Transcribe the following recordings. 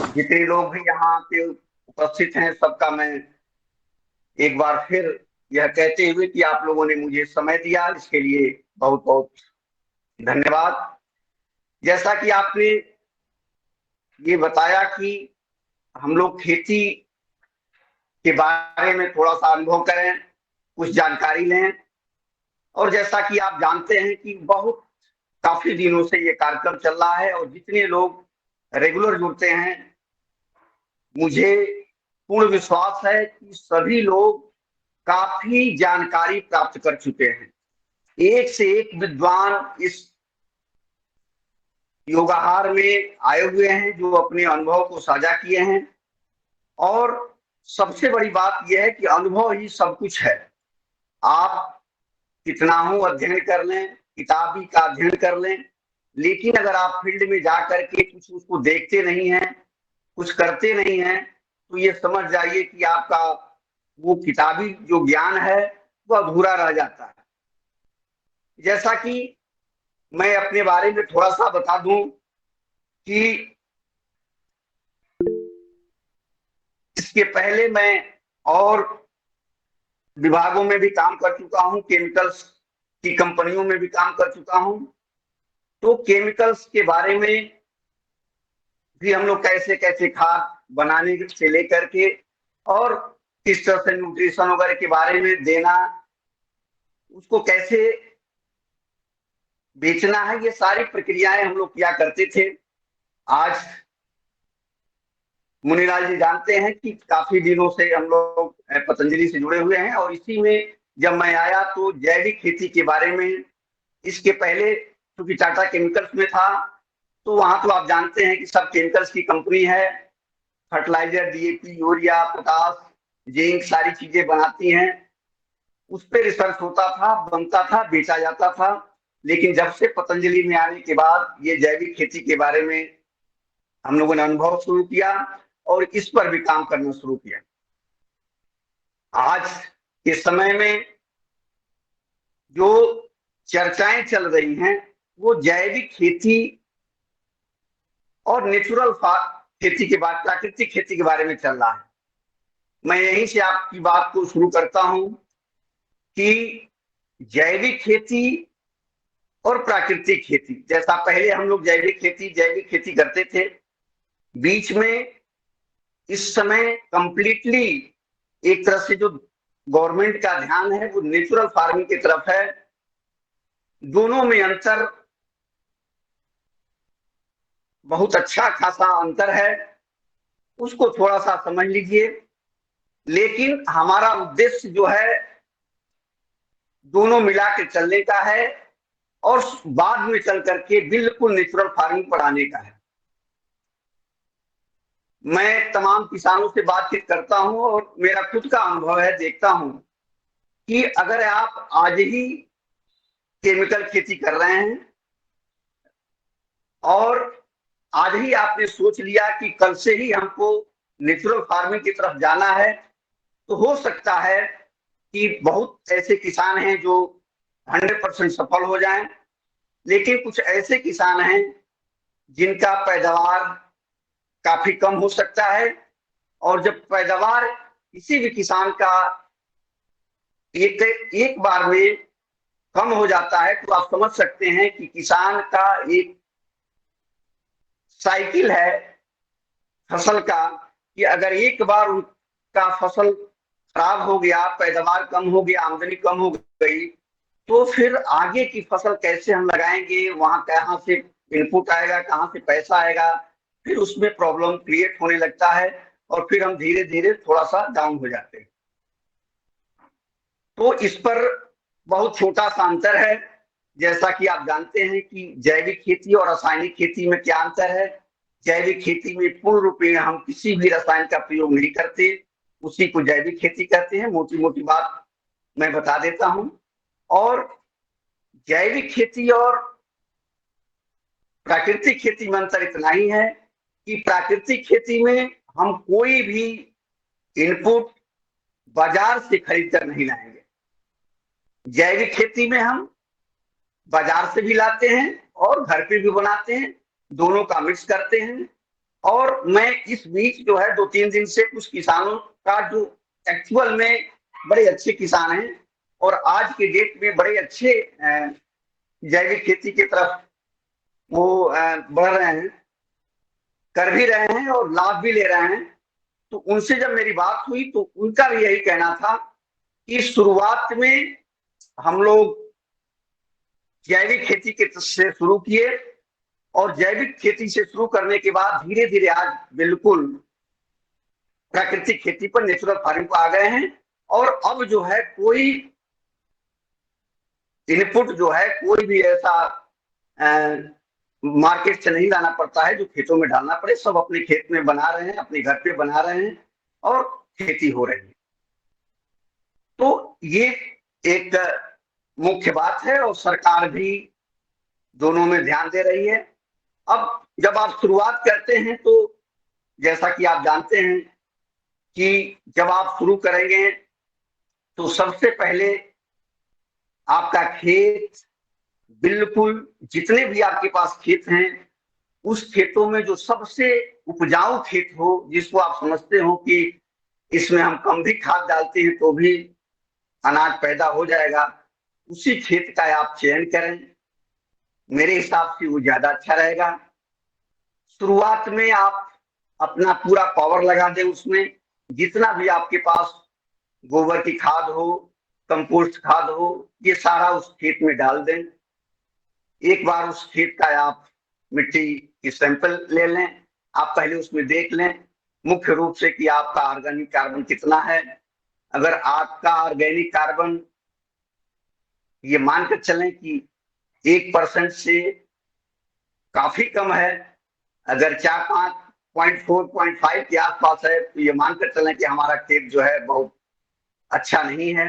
जितने लोग भी यहाँ पे उपस्थित हैं, सबका मैं एक बार फिर यह कहते हुए कि आप लोगों ने मुझे समय दिया, इसके लिए बहुत बहुत धन्यवाद। जैसा कि आपने ये बताया कि हम लोग खेती के बारे में थोड़ा सा अनुभव करें, कुछ जानकारी लें। और जैसा कि आप जानते हैं कि बहुत काफी दिनों से ये कार्यक्रम चल रहा है और जितने लोग रेगुलर जुड़ते हैं, मुझे पूर्ण विश्वास है कि सभी लोग काफी जानकारी प्राप्त कर चुके हैं। एक से एक विद्वान इस योगाहार में आए हुए हैं जो अपने अनुभव को साझा किए हैं। और सबसे बड़ी बात यह है कि अनुभव ही सब कुछ है। आप कितना हो अध्ययन कर लें, किताबी का अध्ययन कर लें, लेकिन अगर आप फील्ड में जा करके कुछ उसको देखते नहीं हैं, कुछ करते नहीं हैं, तो ये समझ जाइए कि आपका वो किताबी जो ज्ञान है वो अधूरा रह जाता है। जैसा कि मैं अपने बारे में थोड़ा सा बता दूं कि इसके पहले मैं और विभागों में भी काम कर चुका हूं, केमिकल्स की कंपनियों में भी काम कर चुका हूं। तो केमिकल्स के बारे में भी हम लोग कैसे कैसे खाद बनाने से लेकर के और किस तरह से न्यूट्रिशन वगैरह के बारे में देना, उसको कैसे बेचना है, ये सारी प्रक्रियाएं हम लोग किया करते थे। आज मुनीलाल जी जानते हैं कि काफी दिनों से हम लोग पतंजलि से जुड़े हुए हैं और इसी में जब मैं आया तो जैविक खेती के बारे में, इसके पहले क्योंकि टाटा केमिकल्स में था तो वहां तो आप जानते हैं कि सब केमिकल्स की कंपनी है, fertiliser, DAP, urea, potash, zinc सारी चीजें बनाती हैं। उस पर रिसर्च होता था, बनता था, बेचा जाता था। लेकिन जब से पतंजलि में आने के बाद ये जैविक खेती के बारे में हम लोगों ने अनुभव शुरू किया और इस पर भी काम करना शुरू किया। आज के समय में जो चर्चाएं चल रही हैं वो जैविक खेती और नेचुरल खेती के बाद प्राकृतिक खेती के बारे में चल रहा है। मैं यहीं से आपकी बात को शुरू करता हूं कि जैविक खेती और प्राकृतिक खेती, जैसा पहले हम लोग जैविक खेती करते थे, बीच में इस समय कंप्लीटली एक तरह से जो गवर्नमेंट का ध्यान है वो नेचुरल फार्मिंग की तरफ है। दोनों में अंतर, बहुत अच्छा खासा अंतर है, उसको थोड़ा सा समझ लीजिए। लेकिन हमारा उद्देश्य जो है दोनों मिला के चलने का है और बाद में चल करके बिल्कुल नेचुरल फार्मिंग पर आने का है। मैं तमाम किसानों से बातचीत करता हूं और मेरा खुद का अनुभव है, देखता हूं कि अगर आप आज ही केमिकल खेती कर रहे हैं और आज ही आपने सोच लिया कि कल से ही हमको नेचुरल फार्मिंग की तरफ जाना है, तो हो सकता है कि बहुत ऐसे किसान हैं जो 100% सफल हो जाएं। लेकिन कुछ ऐसे किसान हैं जिनका पैदावार काफी कम हो सकता है। और जब पैदावार किसी भी किसान का एक एक बार में कम हो जाता है तो आप समझ सकते हैं कि किसान का एक साइकिल है फसल का, कि अगर एक बार उनका फसल खराब हो गया, पैदावार कम हो गया, आमदनी कम हो गई, तो फिर आगे की फसल कैसे हम लगाएंगे, वहां कहाँ से इनपुट आएगा, कहाँ से पैसा आएगा, फिर उसमें प्रॉब्लम क्रिएट होने लगता है और फिर हम धीरे धीरे थोड़ा सा डाउन हो जाते हैं। तो इस पर बहुत छोटा सा अंतर है। जैसा कि आप जानते हैं कि जैविक खेती और रासायनिक खेती में क्या अंतर है। जैविक खेती में पूर्ण रूप में हम किसी भी रसायन का प्रयोग नहीं करते, उसी को जैविक खेती कहते हैं। मोटी मोटी बात मैं बता देता हूं। और जैविक खेती और प्राकृतिक खेती में अंतर इतना ही है कि प्राकृतिक खेती में हम कोई भी इनपुट बाजार से खरीद कर नहीं लाएंगे। जैविक खेती में हम बाजार से भी लाते हैं और घर पे भी बनाते हैं, दोनों का मिक्स करते हैं। और मैं इस बीच जो है 2-3 दिन से कुछ किसानों का जो एक्चुअल में बड़े अच्छे किसान हैं और आज के डेट में बड़े अच्छे जैविक खेती की तरफ वो बढ़ रहे हैं, कर भी रहे हैं और लाभ भी ले रहे हैं। तो उनसे जब मेरी बात हुई तो उनका भी यही कहना था कि शुरुआत में हम लोग जैविक खेती के से शुरू किए और जैविक खेती से शुरू करने के बाद धीरे धीरे आज बिल्कुल प्राकृतिक खेती पर, नेचुरल फार्मिंग पर आ गए हैं। और अब जो है कोई इनपुट जो है कोई भी ऐसा मार्केट से नहीं लाना पड़ता है जो खेतों में डालना पड़े, सब अपने खेत में बना रहे हैं, अपने घर पे बना रहे हैं और खेती हो रही है। तो ये एक मुख्य बात है और सरकार भी दोनों में ध्यान दे रही है। अब जब आप शुरुआत करते हैं तो जैसा कि आप जानते हैं कि जब आप शुरू करेंगे तो सबसे पहले आपका खेत, बिल्कुल जितने भी आपके पास खेत हैं उस खेतों में जो सबसे उपजाऊ खेत हो, जिसको आप समझते हो कि इसमें हम कम भी खाद डालते हैं तो भी अनाज पैदा हो जाएगा, उसी खेत का आप चयन करें। मेरे हिसाब से वो ज्यादा अच्छा रहेगा। शुरुआत में आप अपना पूरा पावर लगा दें उसमें, जितना भी आपके पास गोबर की खाद हो, कंपोस्ट खाद हो, ये सारा उस खेत में डाल दें। एक बार उस खेत का आप मिट्टी की सैंपल ले लें, आप पहले उसमें देख लें मुख्य रूप से कि आपका ऑर्गेनिक कार्बन कितना है। अगर आपका ऑर्गेनिक कार्बन ये मानकर चलें कि 1% से काफी कम है, अगर 4-5 0.4-0.5 के आसपास है तो ये मानकर चलें कि हमारा खेत जो है बहुत अच्छा नहीं है।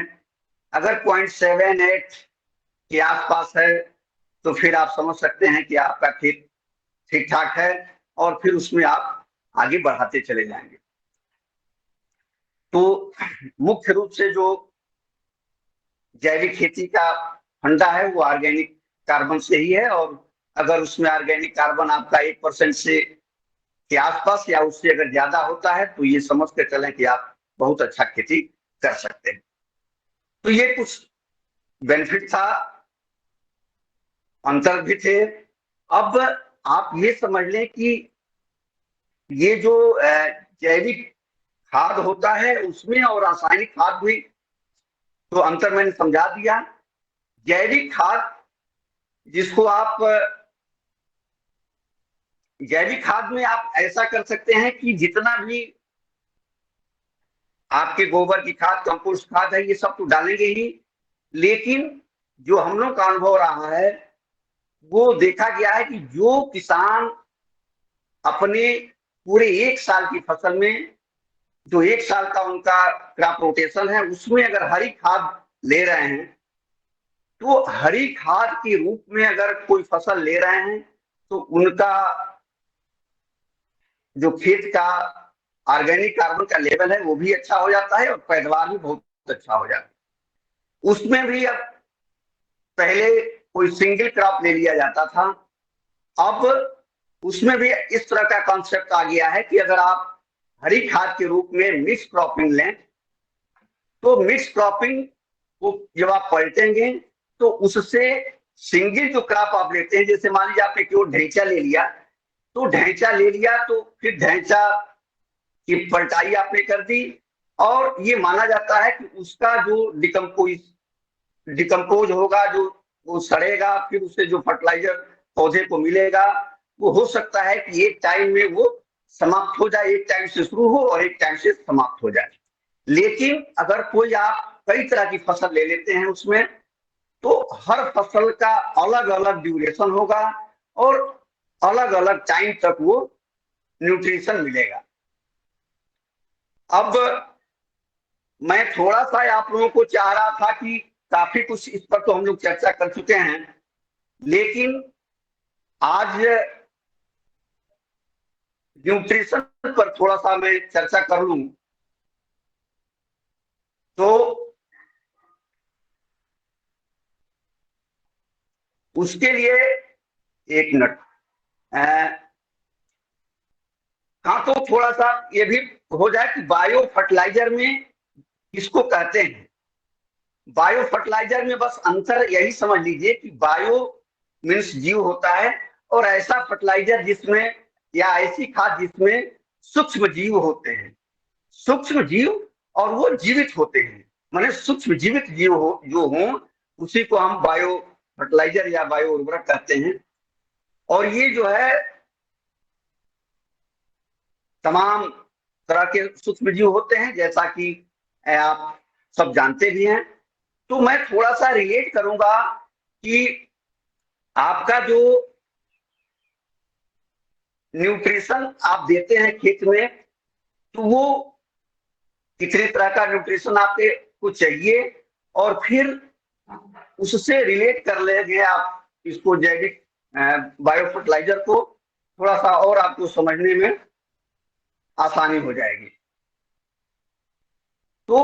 अगर 0.78 के आसपास है तो फिर आप समझ सकते हैं कि आपका खेत ठीक ठाक है और फिर उसमें आप आगे बढ़ाते चले जाएंगे। तो मुख्य रूप से जो जैविक खेती का फंडा है वो ऑर्गेनिक कार्बन से ही है। और अगर उसमें ऑर्गेनिक कार्बन आपका 1% से के आसपास या उससे अगर ज्यादा होता है तो ये समझ के चलें कि आप बहुत अच्छा खेती कर सकते हैं। तो ये कुछ बेनिफिट था, अंतर भी थे। अब आप ये समझ लें कि ये जो जैविक खाद होता है उसमें और रासायनिक खाद भी तो अंतर मैंने समझा दिया। जैविक खाद जिसको आप जैविक खाद में आप ऐसा कर सकते हैं कि जितना भी आपके गोबर की खाद, कंपोस्ट खाद है, ये सब तो डालेंगे ही, लेकिन जो हम लोग का अनुभव रहा है वो देखा गया है कि जो किसान अपने पूरे 1 साल की फसल में, जो 1 साल का उनका क्रॉप रोटेशन है, उसमें अगर हरी खाद ले रहे हैं तो हरी खाद के रूप में अगर कोई फसल ले रहे हैं तो उनका जो खेत का ऑर्गेनिक कार्बन का लेवल है वो भी अच्छा हो जाता है और पैदावार भी बहुत अच्छा हो जाता है। उसमें भी अब पहले कोई सिंगल क्रॉप ले लिया जाता था, अब उसमें भी इस तरह का कॉन्सेप्ट आ गया है कि अगर आप हरी खाद के रूप में मिक्स क्रॉपिंग लें तो मिक्स क्रॉपिंग को जब आप पलटेंगे तो उससे सिंगल जो क्रॉप आप लेते हैं, जैसे मान लीजिए आपने केवल ढैंचा ले लिया, तो ढैंचा ले लिया तो फिर ढैंचा की पलटाई आपने कर दी और ये माना जाता है कि उसका जो डिकम्पोज होगा, जो वो सड़ेगा, फिर उससे जो फर्टिलाइजर पौधे को मिलेगा वो हो सकता है कि एक टाइम में वो समाप्त हो जाए, एक टाइम से शुरू हो और एक टाइम से समाप्त हो जाए। लेकिन अगर कोई आप कई तरह की फसल ले लेते हैं उसमें, तो हर फसल का अलग अलग ड्यूरेशन होगा और अलग अलग टाइम तक वो न्यूट्रिशन मिलेगा। अब मैं थोड़ा सा आप लोगों को चाह रहा था कि काफी कुछ इस पर तो हम लोग चर्चा कर चुके हैं, लेकिन आज न्यूट्रिशन पर थोड़ा सा मैं चर्चा कर लूं तो उसके लिए एक मिनट, तो थोड़ा सा ये भी हो जाए कि बायो फर्टिलाइजर में किसको कहते हैं। बायो फर्टिलाइजर में बस अंतर यही समझ लीजिए कि बायो मीन्स जीव होता है, और ऐसा फर्टिलाइजर जिसमें, या ऐसी खाद जिसमें सूक्ष्म जीव होते हैं, सूक्ष्म जीव, और वो जीवित होते हैं, माने सूक्ष्म जीवित जीव हो जो हो, उसी को हम बायो फर्टिलाइजर या बायो उर्वरक कहते हैं। और ये जो है तमाम तरह के सूक्ष्म जीव होते हैं, जैसा कि आप सब जानते भी हैं। तो मैं थोड़ा सा रिलेट करूंगा कि आपका जो न्यूट्रिशन आप देते हैं खेत में, तो वो कितने तरह का न्यूट्रिशन आपके को चाहिए, और फिर उससे रिलेट कर लेंगे आप इसको जैविक बायो फर्टिलाइजर को, थोड़ा सा और आपको समझने में आसानी हो जाएगी। तो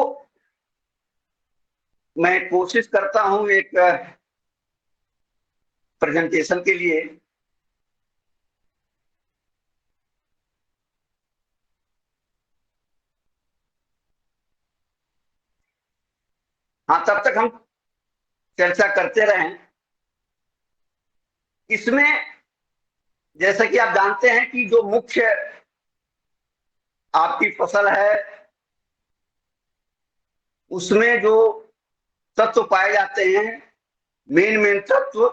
मैं कोशिश करता हूं एक प्रेजेंटेशन के लिए। हाँ, तब तक हम चर्चा करते रहें। इसमें जैसा कि आप जानते हैं कि जो मुख्य आपकी फसल है उसमें जो तत्व पाए जाते हैं, मेन मेन तत्व,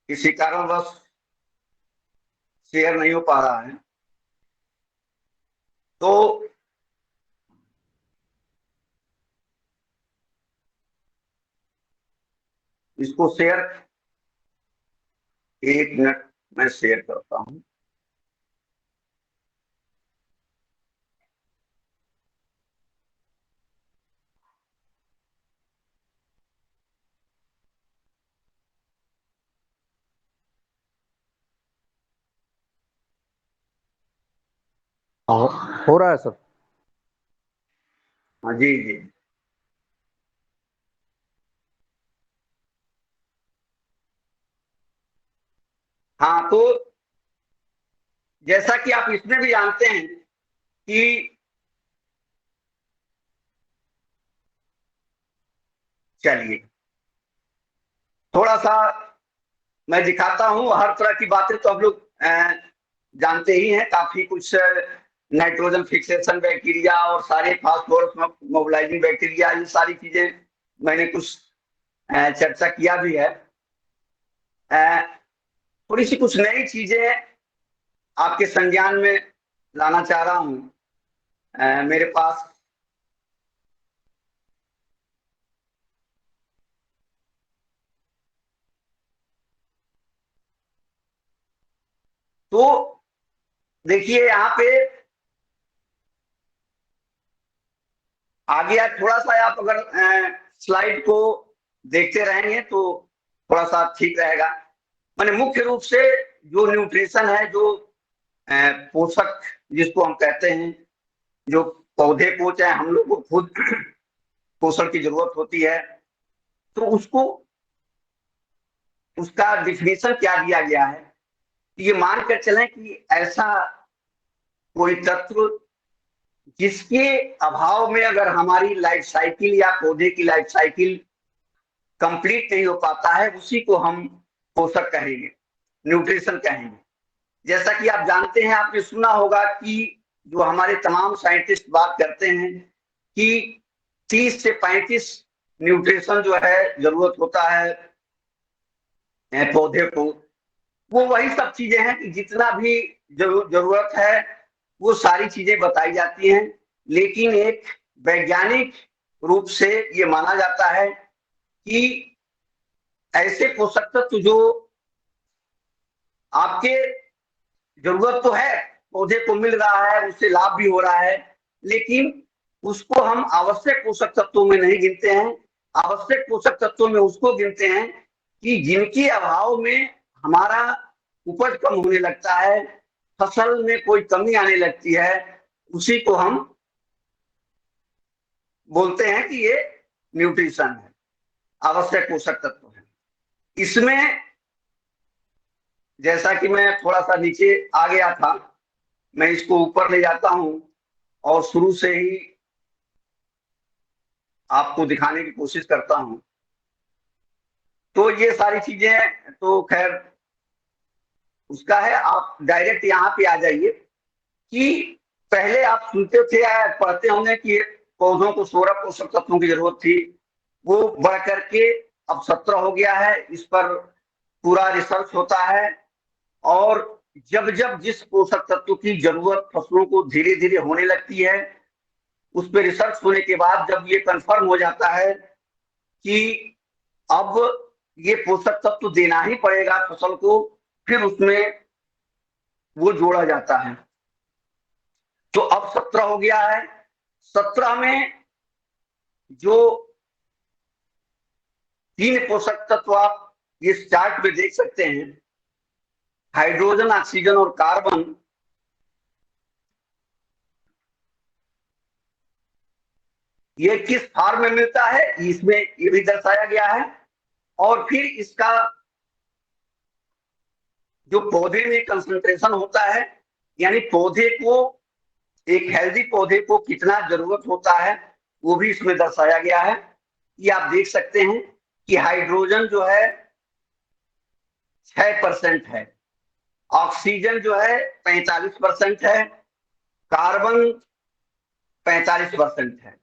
किसी कारणवश शेयर नहीं हो पा रहा है, तो इसको शेयर, एक मिनट मैं शेयर करता हूं। हो रहा है सर। हाँ जी जी। हाँ, तो जैसा कि आप इसमें भी जानते हैं कि, चलिए थोड़ा सा मैं दिखाता हूं। हर तरह की बातें तो हम लोग जानते ही हैं, काफी कुछ नाइट्रोजन फिक्सेशन बैक्टीरिया और सारे फास्फोरस मोबिलाइजिंग बैक्टीरिया, ये सारी चीजें मैंने कुछ चर्चा किया भी है। अ, थोड़ी सी कुछ नई चीजें आपके संज्ञान में लाना चाह रहा हूं। मेरे पास तो देखिए यहाँ पे आगे थोड़ा सा आप अगर स्लाइड को देखते रहेंगे तो थोड़ा सा ठीक रहेगा। माने मुख्य रूप से जो न्यूट्रिशन है, जो पोषक जिसको हम कहते हैं, जो पौधे को चाहे हम लोग को खुद पोषण की जरूरत होती है, तो उसको, उसका डिफिनेशन क्या दिया गया है। ये मान कर चलें कि ऐसा कोई तत्व जिसके अभाव में अगर हमारी लाइफ साइकिल या पौधे की लाइफ साइकिल कंप्लीट नहीं हो पाता है, उसी को हम पोषक कहेंगे, न्यूट्रिशन कहेंगे। जैसा कि आप जानते हैं, आपने सुना होगा कि जो हमारे तमाम साइंटिस्ट बात करते हैं कि 30 से 35 न्यूट्रिशन जो है जरूरत होता है पौधे को। वो वही सब चीजें हैं कि जितना भी जरूरत है वो सारी चीजें बताई जाती हैं, लेकिन एक वैज्ञानिक रूप से ये माना जाता है कि ऐसे पोषक तत्व जो आपके जरूरत तो है, पौधे को मिल रहा है, उससे लाभ भी हो रहा है, लेकिन उसको हम आवश्यक पोषक तत्वों में नहीं गिनते हैं। आवश्यक पोषक तत्वों में उसको गिनते हैं कि जिनके अभाव में हमारा उपज कम होने लगता है, फसल में कोई कमी आने लगती है, उसी को हम बोलते हैं कि ये न्यूट्रिशन है, आवश्यक पोषक तत्व है। इसमें जैसा कि मैं थोड़ा सा नीचे आ गया था, मैं इसको ऊपर ले जाता हूं और शुरू से ही आपको दिखाने की कोशिश करता हूं। तो ये सारी चीजें तो खैर उसका है, आप डायरेक्ट यहाँ पे आ जाइए कि पहले आप सुनते थे या पढ़ते होंगे कि पौधों को 16 पोषक तत्वों की जरूरत थी, वो बढ़ करके अब 17 हो गया है। इस पर पूरा रिसर्च होता है और जब जब जिस पोषक तत्व की जरूरत फसलों को धीरे धीरे होने लगती है, उस पर रिसर्च होने के बाद जब ये कंफर्म हो जाता है कि अब ये पोषक तत्व देना ही पड़ेगा फसल को, फिर उसमें वो जोड़ा जाता है। तो अब 17 हो गया है। 17 में जो 3 पोषक तत्व आप इस चार्ट में देख सकते हैं, हाइड्रोजन, ऑक्सीजन और कार्बन, ये किस फॉर्म में मिलता है इसमें ये भी दर्शाया गया है। और फिर इसका जो पौधे में कंसंट्रेशन होता है, यानी पौधे को, एक हेल्दी पौधे को कितना जरूरत होता है, वो भी इसमें दर्शाया गया है। ये आप देख सकते हैं कि हाइड्रोजन जो है 6% है, ऑक्सीजन जो है 45% है, कार्बन 45% है।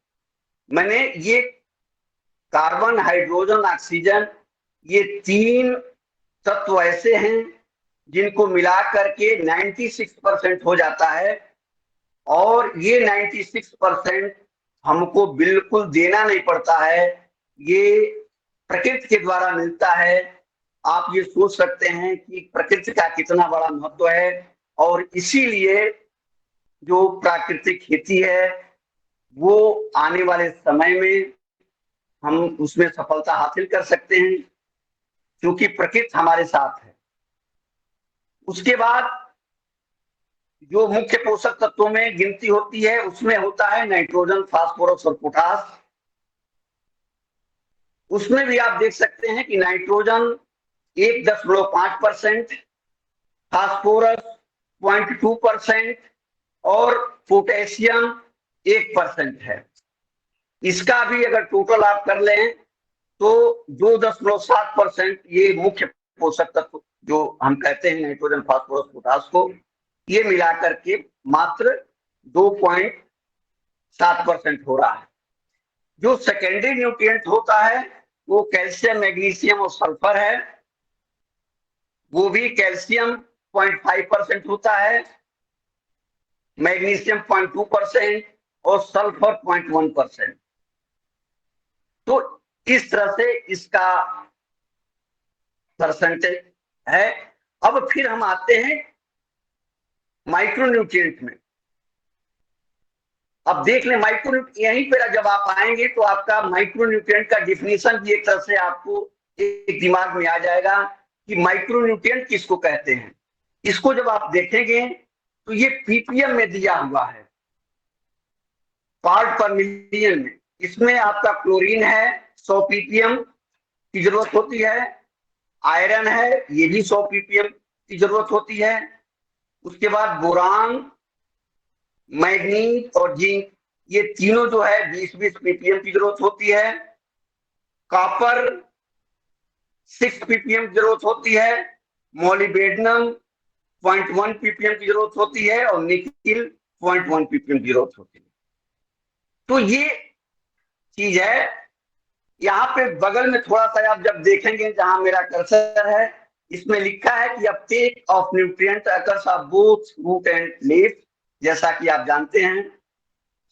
मैंने ये कार्बन, हाइड्रोजन, ऑक्सीजन, ये 3 तत्व ऐसे हैं जिनको मिला करके 96% हो जाता है। और ये 96% हमको बिल्कुल देना नहीं पड़ता है, ये प्रकृति के द्वारा मिलता है। आप ये सोच सकते हैं कि प्रकृति का कितना बड़ा महत्व है। और इसीलिए जो प्राकृतिक खेती है वो आने वाले समय में हम उसमें सफलता हासिल कर सकते हैं, क्योंकि प्रकृति हमारे साथ है। उसके बाद जो मुख्य पोषक तत्वों में गिनती होती है उसमें होता है नाइट्रोजन, फास्फोरस और पोटास। उसमें भी आप देख सकते हैं कि नाइट्रोजन 1.5%, फास्फोरस 0.2% और पोटेशियम 1% है। इसका भी अगर टोटल आप कर लें तो 2.7% ये मुख्य पोषक तत्व जो हम कहते हैं नाइट्रोजन, फास्फोरस, पोटास को, ये मिलाकर के मात्र 2.7% हो रहा है। जो सेकेंडरी न्यूट्रिएंट होता है वो कैल्शियम, मैग्नीशियम और सल्फर है। वो भी कैल्शियम 0.5% होता है, मैग्नीशियम 0.2% और सल्फर 0.1%। तो इस तरह से इसका परसेंटेज है। अब फिर हम आते हैं माइक्रोन्यूट्रिएंट में। अब देख लें माइक्रोन्यूट्रिएंट, यहीं पर जब आप आएंगे तो आपका माइक्रोन्यूट्रिएंट का डिफिनीशन भी एक तरह से आपको एक दिमाग में आ जाएगा कि माइक्रोन्यूट्रिएंट किसको कहते हैं। इसको जब आप देखेंगे तो ये पीपीएम में दिया हुआ है, पार्ट पर मिलियन में। इसमें आपका क्लोरीन है, 100 पीपीएम की जरूरत होती है। आयरन है, ये भी 100 पीपीएम की जरूरत होती है। उसके बाद बोरान, मैग्नीज और जिंक, ये तीनों जो है 20-20 पीपीएम की जरूरत होती है। कॉपर 6 पीपीएम की जरूरत होती है। मोलिब्डेनम 0.1 पीपीएम की जरूरत होती है और निकिल 0.1 पीपीएम की जरूरत होती है। तो ये चीज है। यहाँ पे बगल में थोड़ा सा आप जब देखेंगे जहां मेरा कर्सर है, इसमें लिखा है कि uptake of nutrient occurs of both root and leaf. जैसा कि आप जानते हैं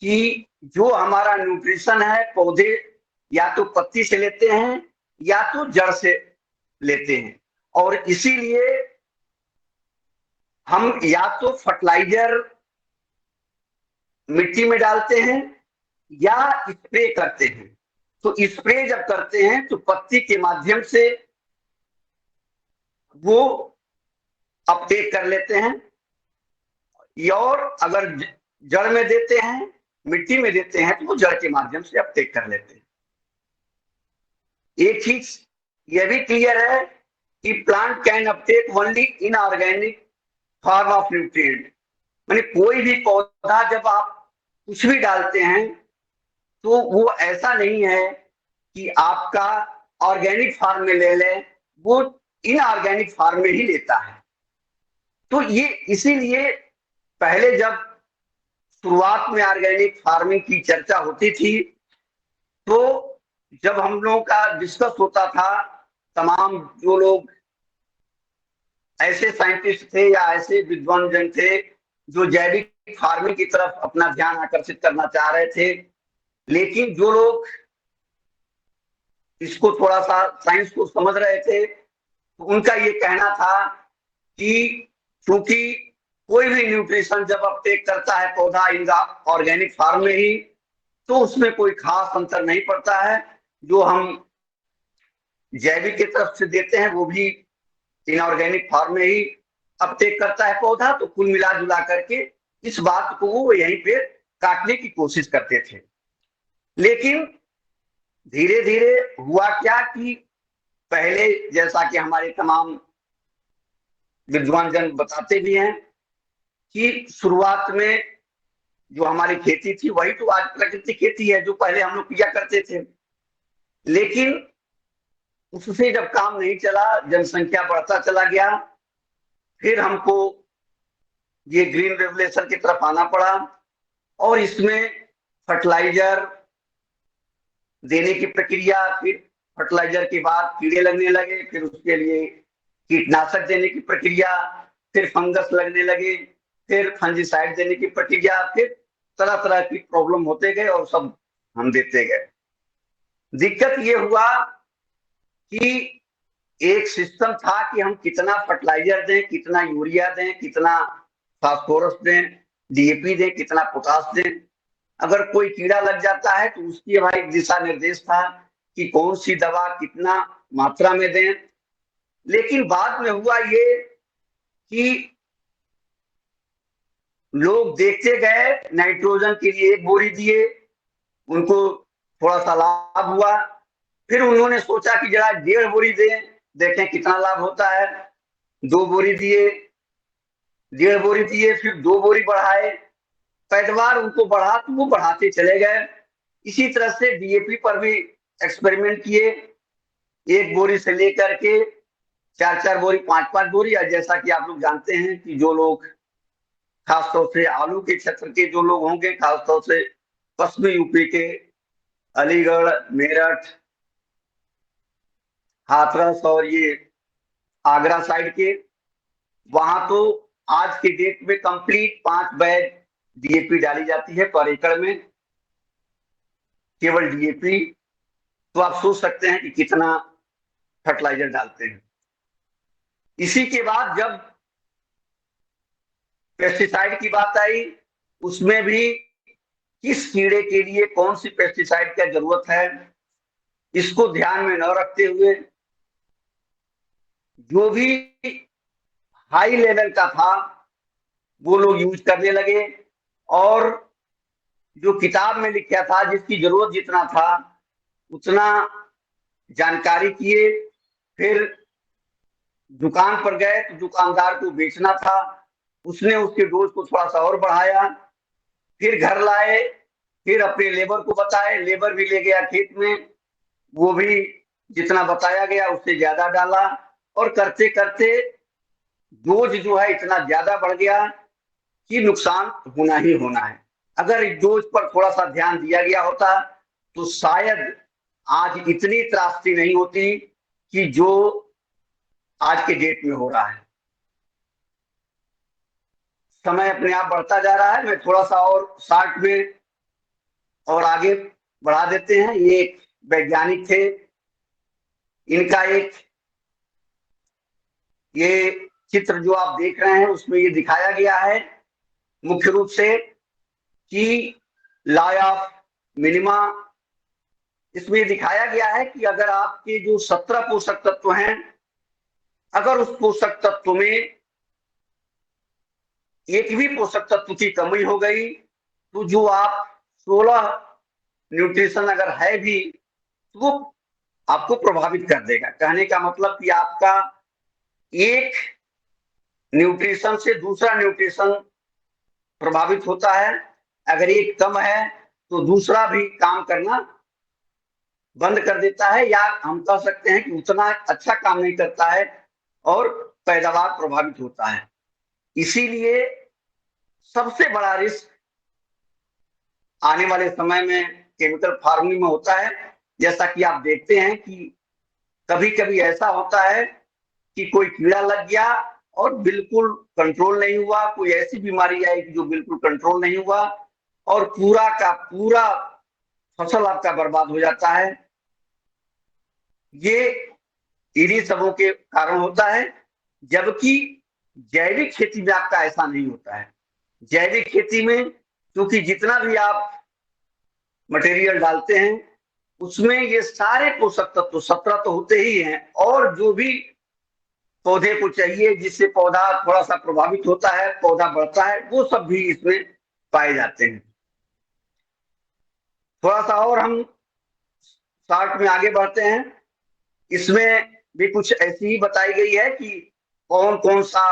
कि जो हमारा न्यूट्रिशन है पौधे या तो पत्ती से लेते हैं या तो जड़ से लेते हैं। और इसीलिए हम या तो फर्टिलाइजर मिट्टी में डालते हैं या स्प्रे करते हैं। तो स्प्रे जब करते हैं तो पत्ती के माध्यम से वो अपटेक कर लेते हैं, और अगर जड़ में देते हैं, मिट्टी में देते हैं, तो वो जड़ के माध्यम से अपटेक कर लेते हैं। एक चीज यह भी क्लियर है कि plant can Uptake only inorganic form of nutrient, माने कोई भी पौधा जब आप कुछ भी डालते हैं तो वो ऐसा नहीं है कि आपका ऑर्गेनिक फार्म में ले ले, वो इनऑर्गेनिक फार्म में ही लेता है। तो ये इसीलिए पहले जब शुरुआत में ऑर्गेनिक फार्मिंग की चर्चा होती थी तो जब हम लोगों का डिस्कस होता था, तमाम जो लोग ऐसे साइंटिस्ट थे या ऐसे विद्वान जन थे जो जैविक फार्मिंग की तरफ अपना ध्यान आकर्षित करना चाह रहे थे, लेकिन जो लोग इसको थोड़ा सा साइंस को समझ रहे थे तो उनका ये कहना था कि क्योंकि कोई भी न्यूट्रिशन जब अपटेक करता है पौधा इन ऑर्गेनिक फार्म में ही, तो उसमें कोई खास अंतर नहीं पड़ता है। जो हम जैविक की तरफ से देते हैं वो भी इनऑर्गेनिक फार्म में ही अपटेक करता है पौधा। तो कुल मिला जुला करके इस बात को वो यहीं पे काटने की कोशिश करते थे। लेकिन धीरे धीरे हुआ क्या कि पहले जैसा कि हमारे तमाम विद्वान जन बताते भी हैं कि शुरुआत में जो हमारी खेती थी वही तो आज प्राकृतिक खेती है जो पहले हम लोग किया करते थे। लेकिन उससे जब काम नहीं चला, जनसंख्या बढ़ता चला गया, फिर हमको ये ग्रीन रेवोल्यूशन की तरफ आना पड़ा और इसमें फर्टिलाइजर देने की प्रक्रिया, फिर फर्टिलाइजर के बाद कीड़े लगने लगे, फिर उसके लिए कीटनाशक देने की प्रक्रिया, फिर फंगस लगने लगे, फिर फंजीसाइड देने की प्रक्रिया, फिर तरह तरह की प्रॉब्लम होते गए और सब हम देते गए। दिक्कत ये हुआ कि एक सिस्टम था कि हम कितना फर्टिलाइजर दें, कितना यूरिया दें, कितना फास्फोरस दें, डीएपी दें, कितना पोटास दें। अगर कोई कीड़ा लग जाता है तो उसकी हमारी दिशा निर्देश था कि कौन सी दवा कितना मात्रा में दें। लेकिन बाद में हुआ ये कि लोग देखते गए, नाइट्रोजन के लिए 1 बोरी दिए, उनको थोड़ा सा लाभ हुआ, फिर उन्होंने सोचा कि जरा 1.5 बोरी दें, देखें कितना लाभ होता है। 2 बोरी दिए, 1.5 बोरी दिए, फिर 2 बोरी बढ़ाए, पैदावार उनको बढ़ा तो वो बढ़ाते चले गए। इसी तरह से डीएपी पर भी एक्सपेरिमेंट किए, 1 बोरी से लेकर के 4-4 बोरी, 5-5 बोरी। और जैसा कि आप लोग जानते हैं कि जो लोग खासतौर से आलू के क्षेत्र के जो लोग होंगे, खासतौर से पश्चिमी यूपी के अलीगढ़, मेरठ, हाथरस और ये आगरा साइड के, वहां तो आज के डेट में कंप्लीट 5 बैग डीएपी डाली जाती है पर एकड़ में, केवल डीएपी। तो आप सोच सकते हैं कि कितना फर्टिलाइजर डालते हैं। इसी के बाद जब पेस्टिसाइड की बात आई, उसमें भी किस कीड़े के लिए कौन सी पेस्टिसाइड की जरूरत है, इसको ध्यान में न रखते हुए जो भी हाई लेवल का था वो लोग यूज करने लगे। और जो किताब में लिखा था, जिसकी जरूरत जितना था उतना जानकारी किए, फिर दुकान पर गए तो दुकानदार को बेचना था, उसने उसके डोज को थोड़ा सा और बढ़ाया, फिर घर लाए, फिर अपने लेबर को बताए, लेबर भी ले गया खेत में, वो भी जितना बताया गया उससे ज्यादा डाला, और करते करते डोज जो है इतना ज्यादा बढ़ गया कि नुकसान होना ही होना है। अगर इस डोज पर थोड़ा सा ध्यान दिया गया होता तो शायद आज इतनी त्रासदी नहीं होती कि जो आज के डेट में हो रहा है। समय अपने आप बढ़ता जा रहा है, मैं थोड़ा सा और शार्ट में और आगे बढ़ा देते हैं। ये एक वैज्ञानिक थे, इनका एक ये चित्र जो आप देख रहे हैं उसमें ये दिखाया गया है मुख्य रूप से कि लॉ ऑफ मिनिमा। इसमें दिखाया गया है कि अगर आपके जो 17 पोषक तत्व हैं, अगर उस पोषक तत्व में एक भी पोषक तत्व की कमी हो गई तो जो आप 16 न्यूट्रिशन अगर है भी तो वो आपको प्रभावित कर देगा। कहने का मतलब कि आपका एक न्यूट्रिशन से दूसरा न्यूट्रिशन प्रभावित होता है। अगर एक कम है तो दूसरा भी काम करना बंद कर देता है, या हम कह सकते हैं कि उतना अच्छा काम नहीं करता है और पैदावार प्रभावित होता है। इसीलिए सबसे बड़ा रिस्क आने वाले समय में केमिकल फार्मिंग में होता है। जैसा कि आप देखते हैं कि कभी कभी ऐसा होता है कि कोई कीड़ा लग गया और बिल्कुल कंट्रोल नहीं हुआ, कोई ऐसी बीमारी आई जो बिल्कुल कंट्रोल नहीं हुआ, और पूरा का पूरा फसल आपका बर्बाद हो जाता है। ये इन्हीं सबों के कारण होता है। जबकि जैविक खेती में आपका ऐसा नहीं होता है। जैविक खेती में क्योंकि जितना भी आप मटेरियल डालते हैं उसमें ये सारे पोषक तत्व 17 तो होते ही हैं, और जो भी पौधे को चाहिए जिससे पौधा थोड़ा सा प्रभावित होता है, पौधा बढ़ता है, वो सब भी इसमें पाए जाते हैं। थोड़ा सा और हम शार्ट में आगे बढ़ते हैं। इसमें भी कुछ ऐसी ही बताई गई है कि कौन कौन सा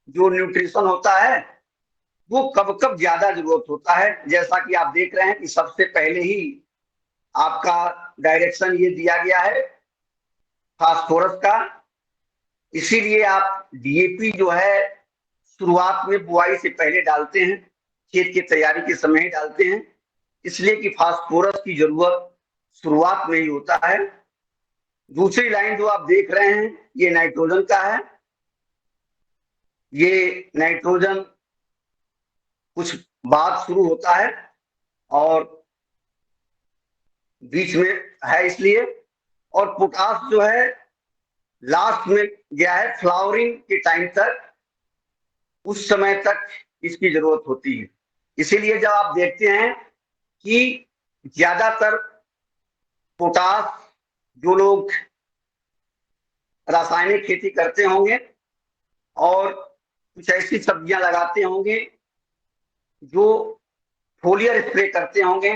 जो न्यूट्रिशन होता है वो कब कब ज्यादा जरूरत होता है। जैसा कि आप देख रहे हैं कि सबसे पहले ही आपका डायरेक्शन ये दिया गया है फास्फोरस का। इसीलिए आप डीएपी जो है शुरुआत में बुआई से पहले डालते हैं, खेत की तैयारी के समय ही डालते हैं, इसलिए कि फास्फोरस की जरूरत शुरुआत में ही होता है। दूसरी लाइन जो आप देख रहे हैं ये नाइट्रोजन का है। ये नाइट्रोजन कुछ बाद शुरू होता है और बीच में है इसलिए, और पोटास जो है लास्ट में गया है फ्लावरिंग के टाइम तक, उस समय तक इसकी जरूरत होती है। इसीलिए जब आप देखते हैं कि ज्यादातर पोटास जो लोग रासायनिक खेती करते होंगे और कुछ ऐसी सब्जियां लगाते होंगे जो फोलियर स्प्रे करते होंगे,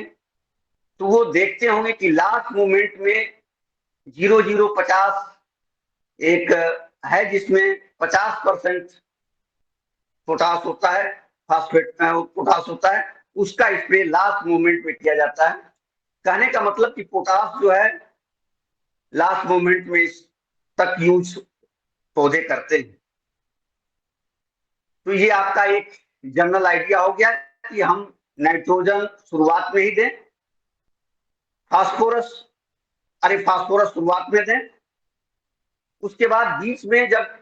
तो वो देखते होंगे कि लास्ट मोमेंट में 0050 एक है जिसमें 50% पोटास होता है, फास्फेट पोटास होता है, उसका स्प्रे लास्ट मोमेंट में किया जाता है। कहने का मतलब कि पोटास जो है लास्ट मोमेंट में इस तक यूज पौधे करते हैं। तो ये आपका एक जनरल आइडिया हो गया कि हम नाइट्रोजन शुरुआत में ही दें, फास्फोरस शुरुआत में दें, उसके बाद बीच में जब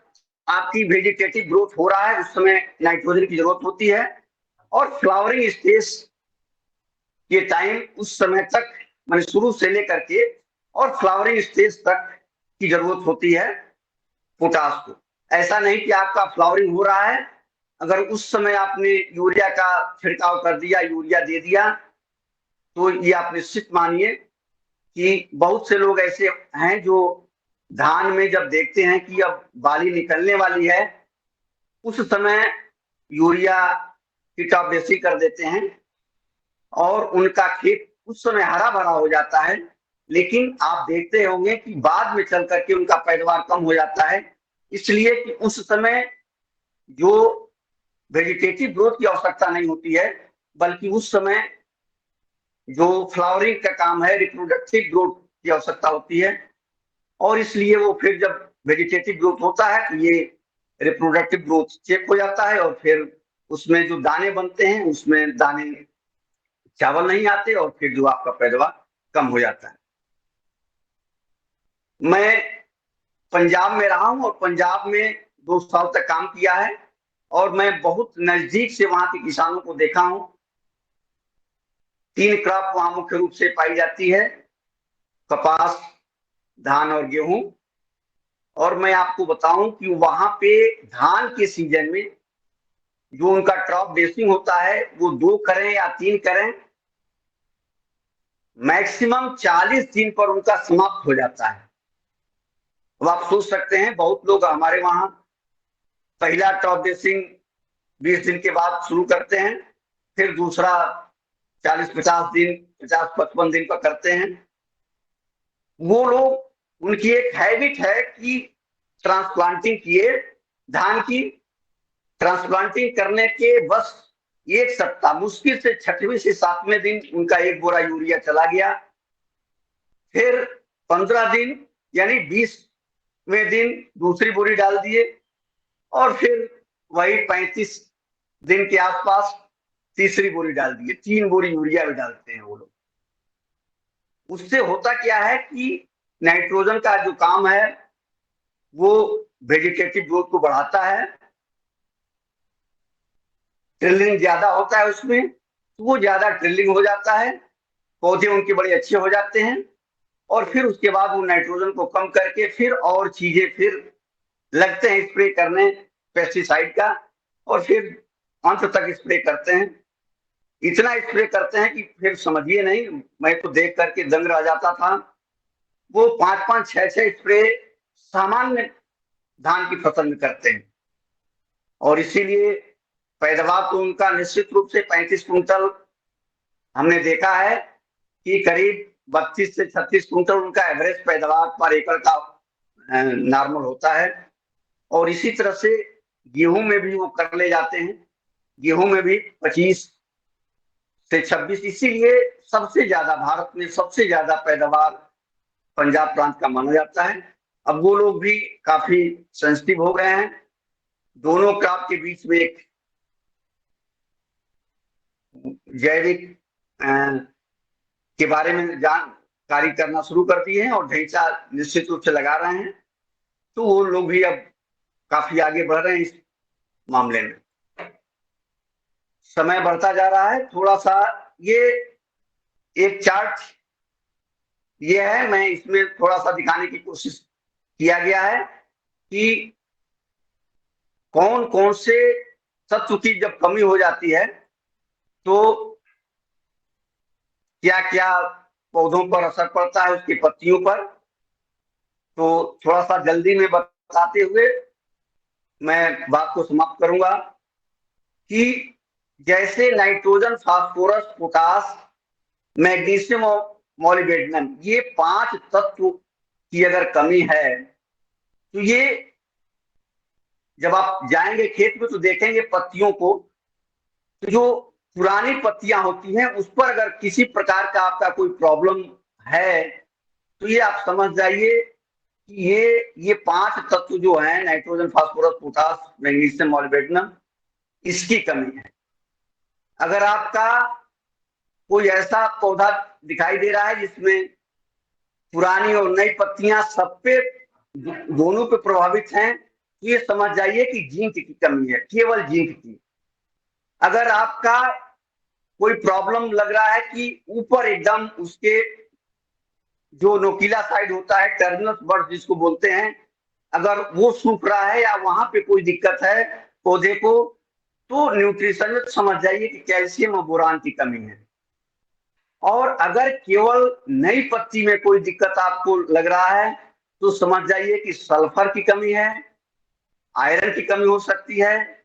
आपकी वेजिटेटिव ग्रोथ हो रहा है उस समय नाइट्रोजन की जरूरत होती है, और फ्लावरिंग स्टेज के टाइम उस समय तक मैंने शुरू से लेकर के और फ्लावरिंग स्टेज तक की जरूरत होती है पोटास को। ऐसा नहीं कि आपका फ्लावरिंग हो रहा है, अगर उस समय आपने यूरिया का छिड़काव कर दिया, यूरिया दे दिया, तो ये आप निश्चित मानिए कि बहुत से लोग ऐसे हैं जो धान में जब देखते हैं कि अब बाली निकलने वाली है उस समय यूरिया की टॉपडेसी कर देते हैं और उनका खेत उस समय हरा भरा हो जाता है। लेकिन आप देखते होंगे कि बाद में चल करके उनका पैदावार कम हो जाता है, इसलिए कि उस समय जो वेजिटेटिव ग्रोथ की आवश्यकता नहीं होती है, बल्कि उस समय जो फ्लावरिंग का काम है, रिप्रोडक्टिव ग्रोथ की आवश्यकता होती है। और इसलिए वो फिर जब वेजिटेटिव ग्रोथ होता है तो ये रिप्रोडक्टिव ग्रोथ चेक हो जाता है, और फिर उसमें जो दाने बनते हैं उसमें दाने चावल नहीं आते, और फिर जो आपका पैदावार कम हो जाता है। मैं पंजाब में रहा हूं और पंजाब में 2 साल तक काम किया है, और मैं बहुत नजदीक से वहां के किसानों को देखा हूं। 3 क्रॉप वहां मुख्य रूप से पाई जाती है, कपास, धान और गेहूं। और मैं आपको बताऊं कि वहां पे धान के सीजन में जो उनका क्रॉप ड्रेसिंग होता है वो 2 करें या 3 करें, मैक्सिमम 40 दिन पर उनका समाप्त हो जाता है। अब आप सोच सकते हैं बहुत लोग हमारे वहां पहला क्रॉप ड्रेसिंग 20 दिन के बाद शुरू करते हैं, फिर दूसरा 40-50 दिन, 50-55 दिन पर करते हैं। वो लोग, उनकी एक हैबिट है कि ट्रांसप्लांटिंग किए धान की। ट्रांसप्लांटिंग करने के बस एक सप्ताह, मुश्किल से 6वें से 7वें दिन उनका 1 बोरा यूरिया चला गया। फिर 15 दिन यानी 20वें दिन दूसरी बोरी डाल दिए, और फिर वही 35 दिन के आसपास तीसरी बोरी डाल दिए। 3 बोरी यूरिया भी डालते हैं वो लोग। उससे होता क्या है कि नाइट्रोजन का जो काम है वो वेजिटेटिव ग्रोथ को बढ़ाता है, ट्रिलिंग ज्यादा होता है उसमें, तो वो ज्यादा ट्रिलिंग हो जाता है, पौधे उनके बड़े अच्छे हो जाते हैं। और फिर उसके बाद वो नाइट्रोजन को कम करके फिर और चीजें फिर लगते हैं स्प्रे करने पेस्टिसाइड का, और फिर अंत तक स्प्रे करते हैं। इतना स्प्रे करते हैं कि फिर समझिए नहीं, मैं तो देख करके दंग रह जाता था। वो 5-5, 6-6 स्प्रे सामान्य धान की फसल में करते हैं, और इसीलिए पैदावार तो उनका निश्चित रूप से 35 कुंटल हमने देखा है कि करीब 32 से 36 कुंटल उनका एवरेज पैदावार पर एकड़ का नॉर्मल होता है। और इसी तरह से गेहूं में भी वो कर ले जाते हैं, गेहूं में भी 25 से 26। इसीलिए सबसे ज्यादा भारत में सबसे ज्यादा पैदावार पंजाब प्रांत का माना जाता है। अब वो लोग भी काफी सेंसिटिव हो गए हैं, दोनों क्रॉप के बीच में एक जैविक के बारे में जानकारी करना शुरू कर दी है और ढांचा निश्चित रूप से लगा रहे हैं। तो वो लोग भी अब काफी आगे बढ़ रहे हैं इस मामले में। समय बढ़ता जा रहा है थोड़ा सा। ये एक चार्ट ये है, मैं इसमें थोड़ा सा दिखाने की कोशिश किया गया है कि कौन कौन से तत्व की जब कमी हो जाती है तो क्या क्या पौधों पर असर पड़ता है, उसकी पत्तियों पर। तो थोड़ा सा जल्दी में बताते हुए मैं बात को समाप्त करूंगा कि जैसे नाइट्रोजन, फास्फोरस, पोटास, मैग्नीशियम और मॉलिब्डेनम, ये 5 तत्व की अगर कमी है तो ये जब आप जाएंगे खेत में तो देखेंगे पत्तियों को, तो जो पुरानी पत्तियां होती हैं उस पर अगर किसी प्रकार का आपका कोई प्रॉब्लम है तो ये आप समझ जाइए कि ये 5 तत्व जो हैं nitrogen, phosphorus, potash, magnesium, molybdenum, इसकी कमी है। अगर आपका कोई ऐसा पौधा दिखाई दे रहा है जिसमें पुरानी और नई पत्तियां सब पे दोनों पे प्रभावित हैं, तो ये समझ जाइए कि जिंक की कमी है, केवल जिंक की। अगर आपका कोई प्रॉब्लम लग रहा है कि ऊपर एकदम उसके जो नोकीला साइड होता है, टर्मिनस बर्ड जिसको बोलते हैं, अगर वो सूख रहा है या वहां पे कोई दिक्कत है पौधे को, तो न्यूट्रिशन में समझ जाइए कि कैल्शियम और बोरान की कमी है। और अगर केवल नई पत्ती में कोई दिक्कत आपको लग रहा है तो समझ जाइए कि सल्फर की कमी है, आयरन की कमी हो सकती है,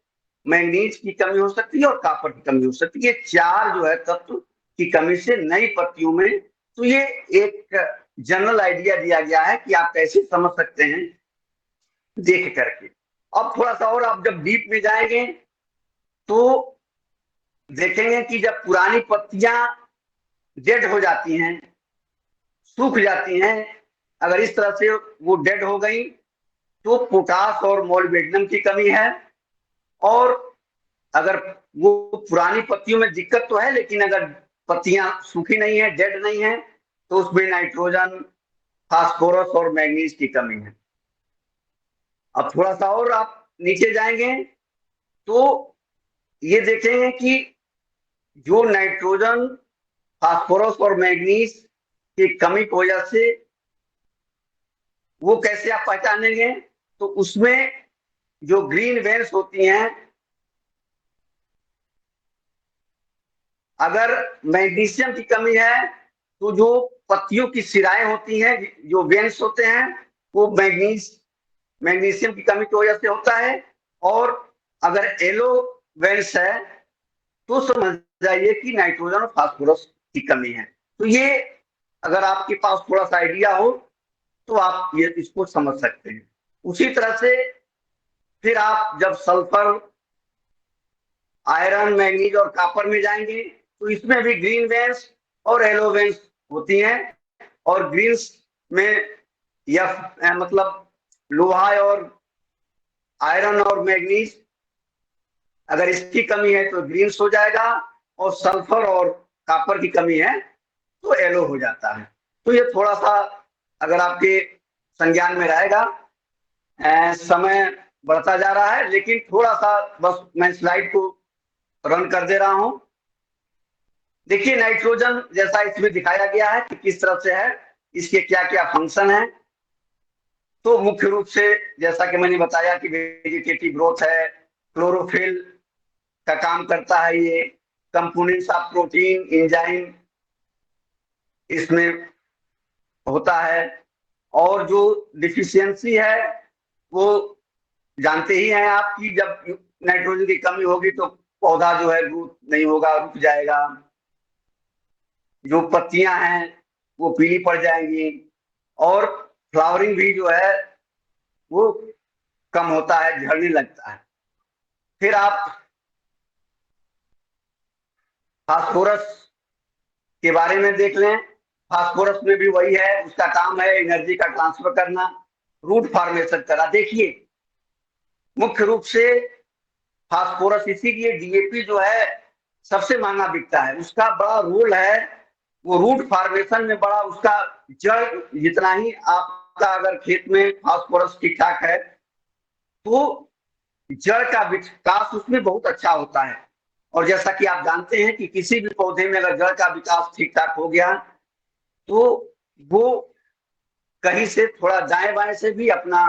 मैंगनीज की कमी हो सकती है और कॉपर की कमी हो सकती है। ये 4 जो है तत्व की कमी से नई पत्तियों में। तो ये एक जनरल आइडिया दिया गया है कि आप कैसे समझ सकते हैं देख करके। अब थोड़ा सा और आप जब डीप में जाएंगे तो देखेंगे कि जब पुरानी पत्तियां डेड हो जाती हैं, सूख जाती हैं, अगर इस तरह से वो डेड हो गई तो पोटास और मॉलिब्डेनम की कमी है। और अगर वो पुरानी पत्तियों में दिक्कत तो है, लेकिन अगर पत्तियां सूखी नहीं है, डेड नहीं है, तो उसमें नाइट्रोजन, फास्फोरस और मैग्नीज की कमी है। अब थोड़ा सा और आप नीचे जाएंगे तो ये देखेंगे कि जो नाइट्रोजन, फास्फोरस और मैग्नीज की कमी की वजह से वो कैसे आप पहचानेंगे, तो उसमें जो ग्रीन वेन्स होती हैं, अगर मैग्नीशियम की कमी है तो जो पत्तियों की सिराएं होती हैं, जो वेन्स होते हैं, वो मैग्नीशियम की कमी की वजह से होता है। और अगर येलो वेन्स है तो समझ जाइए कि नाइट्रोजन और फास्फोरस की कमी है। तो ये अगर आपके पास थोड़ा सा आइडिया हो तो आप ये इसको समझ सकते हैं। उसी तरह से फिर आप जब सल्फर, आयरन, मैग्नीज और कॉपर में जाएंगे तो इसमें भी ग्रीन वेंस और येलो वेंस होती हैं। और ग्रीन्स में मतलब लोहा और आयरन और मैग्नीज, अगर इसकी कमी है तो ग्रीन्स हो जाएगा, और सल्फर और कॉपर की कमी है तो येलो हो जाता है। तो ये थोड़ा सा अगर आपके संज्ञान में रहेगा। समय बढ़ता जा रहा है, लेकिन थोड़ा सा बस मैं स्लाइड को रन कर दे रहा हूं। देखिए नाइट्रोजन जैसा इसमें दिखाया गया है कि किस तरह से है, इसके क्या क्या फंक्शन है। तो मुख्य रूप से जैसा कि मैंने बताया कि वेजिटेटिव ग्रोथ है, क्लोरोफिल का काम करता है, ये कंपोनेंट्स ऑफ प्रोटीन, एंजाइम इसमें होता है। और जो डिफिशियंसी है वो जानते ही हैं आप कि जब नाइट्रोजन की कमी होगी तो पौधा जो है ग्रोथ नहीं होगा, रुक जाएगा। जो पत्तियां हैं वो पीली पड़ जाएंगी, और फ्लावरिंग भी जो है वो कम होता है, झड़ने लगता है। फिर आप फास्फोरस के बारे में देख लें। फास्फोरस में भी वही है, उसका काम है एनर्जी का ट्रांसफर करना, रूट फॉर्मेशन करना। देखिए मुख्य रूप से फास्फोरस, इसीलिए डीएपी जो है सबसे महंगा बिकता है। उसका बड़ा रोल है, वो रूट फॉर्मेशन में बड़ा उसका, जड़ जितना ही आपका अगर खेत में फास्फोरस ठीक ठाक है तो जड़ का विकास उसमें बहुत अच्छा होता है। और जैसा कि आप जानते हैं कि किसी भी पौधे में अगर जड़ का विकास ठीक ठाक हो गया तो वो कहीं से थोड़ा दाएं बाएं से भी अपना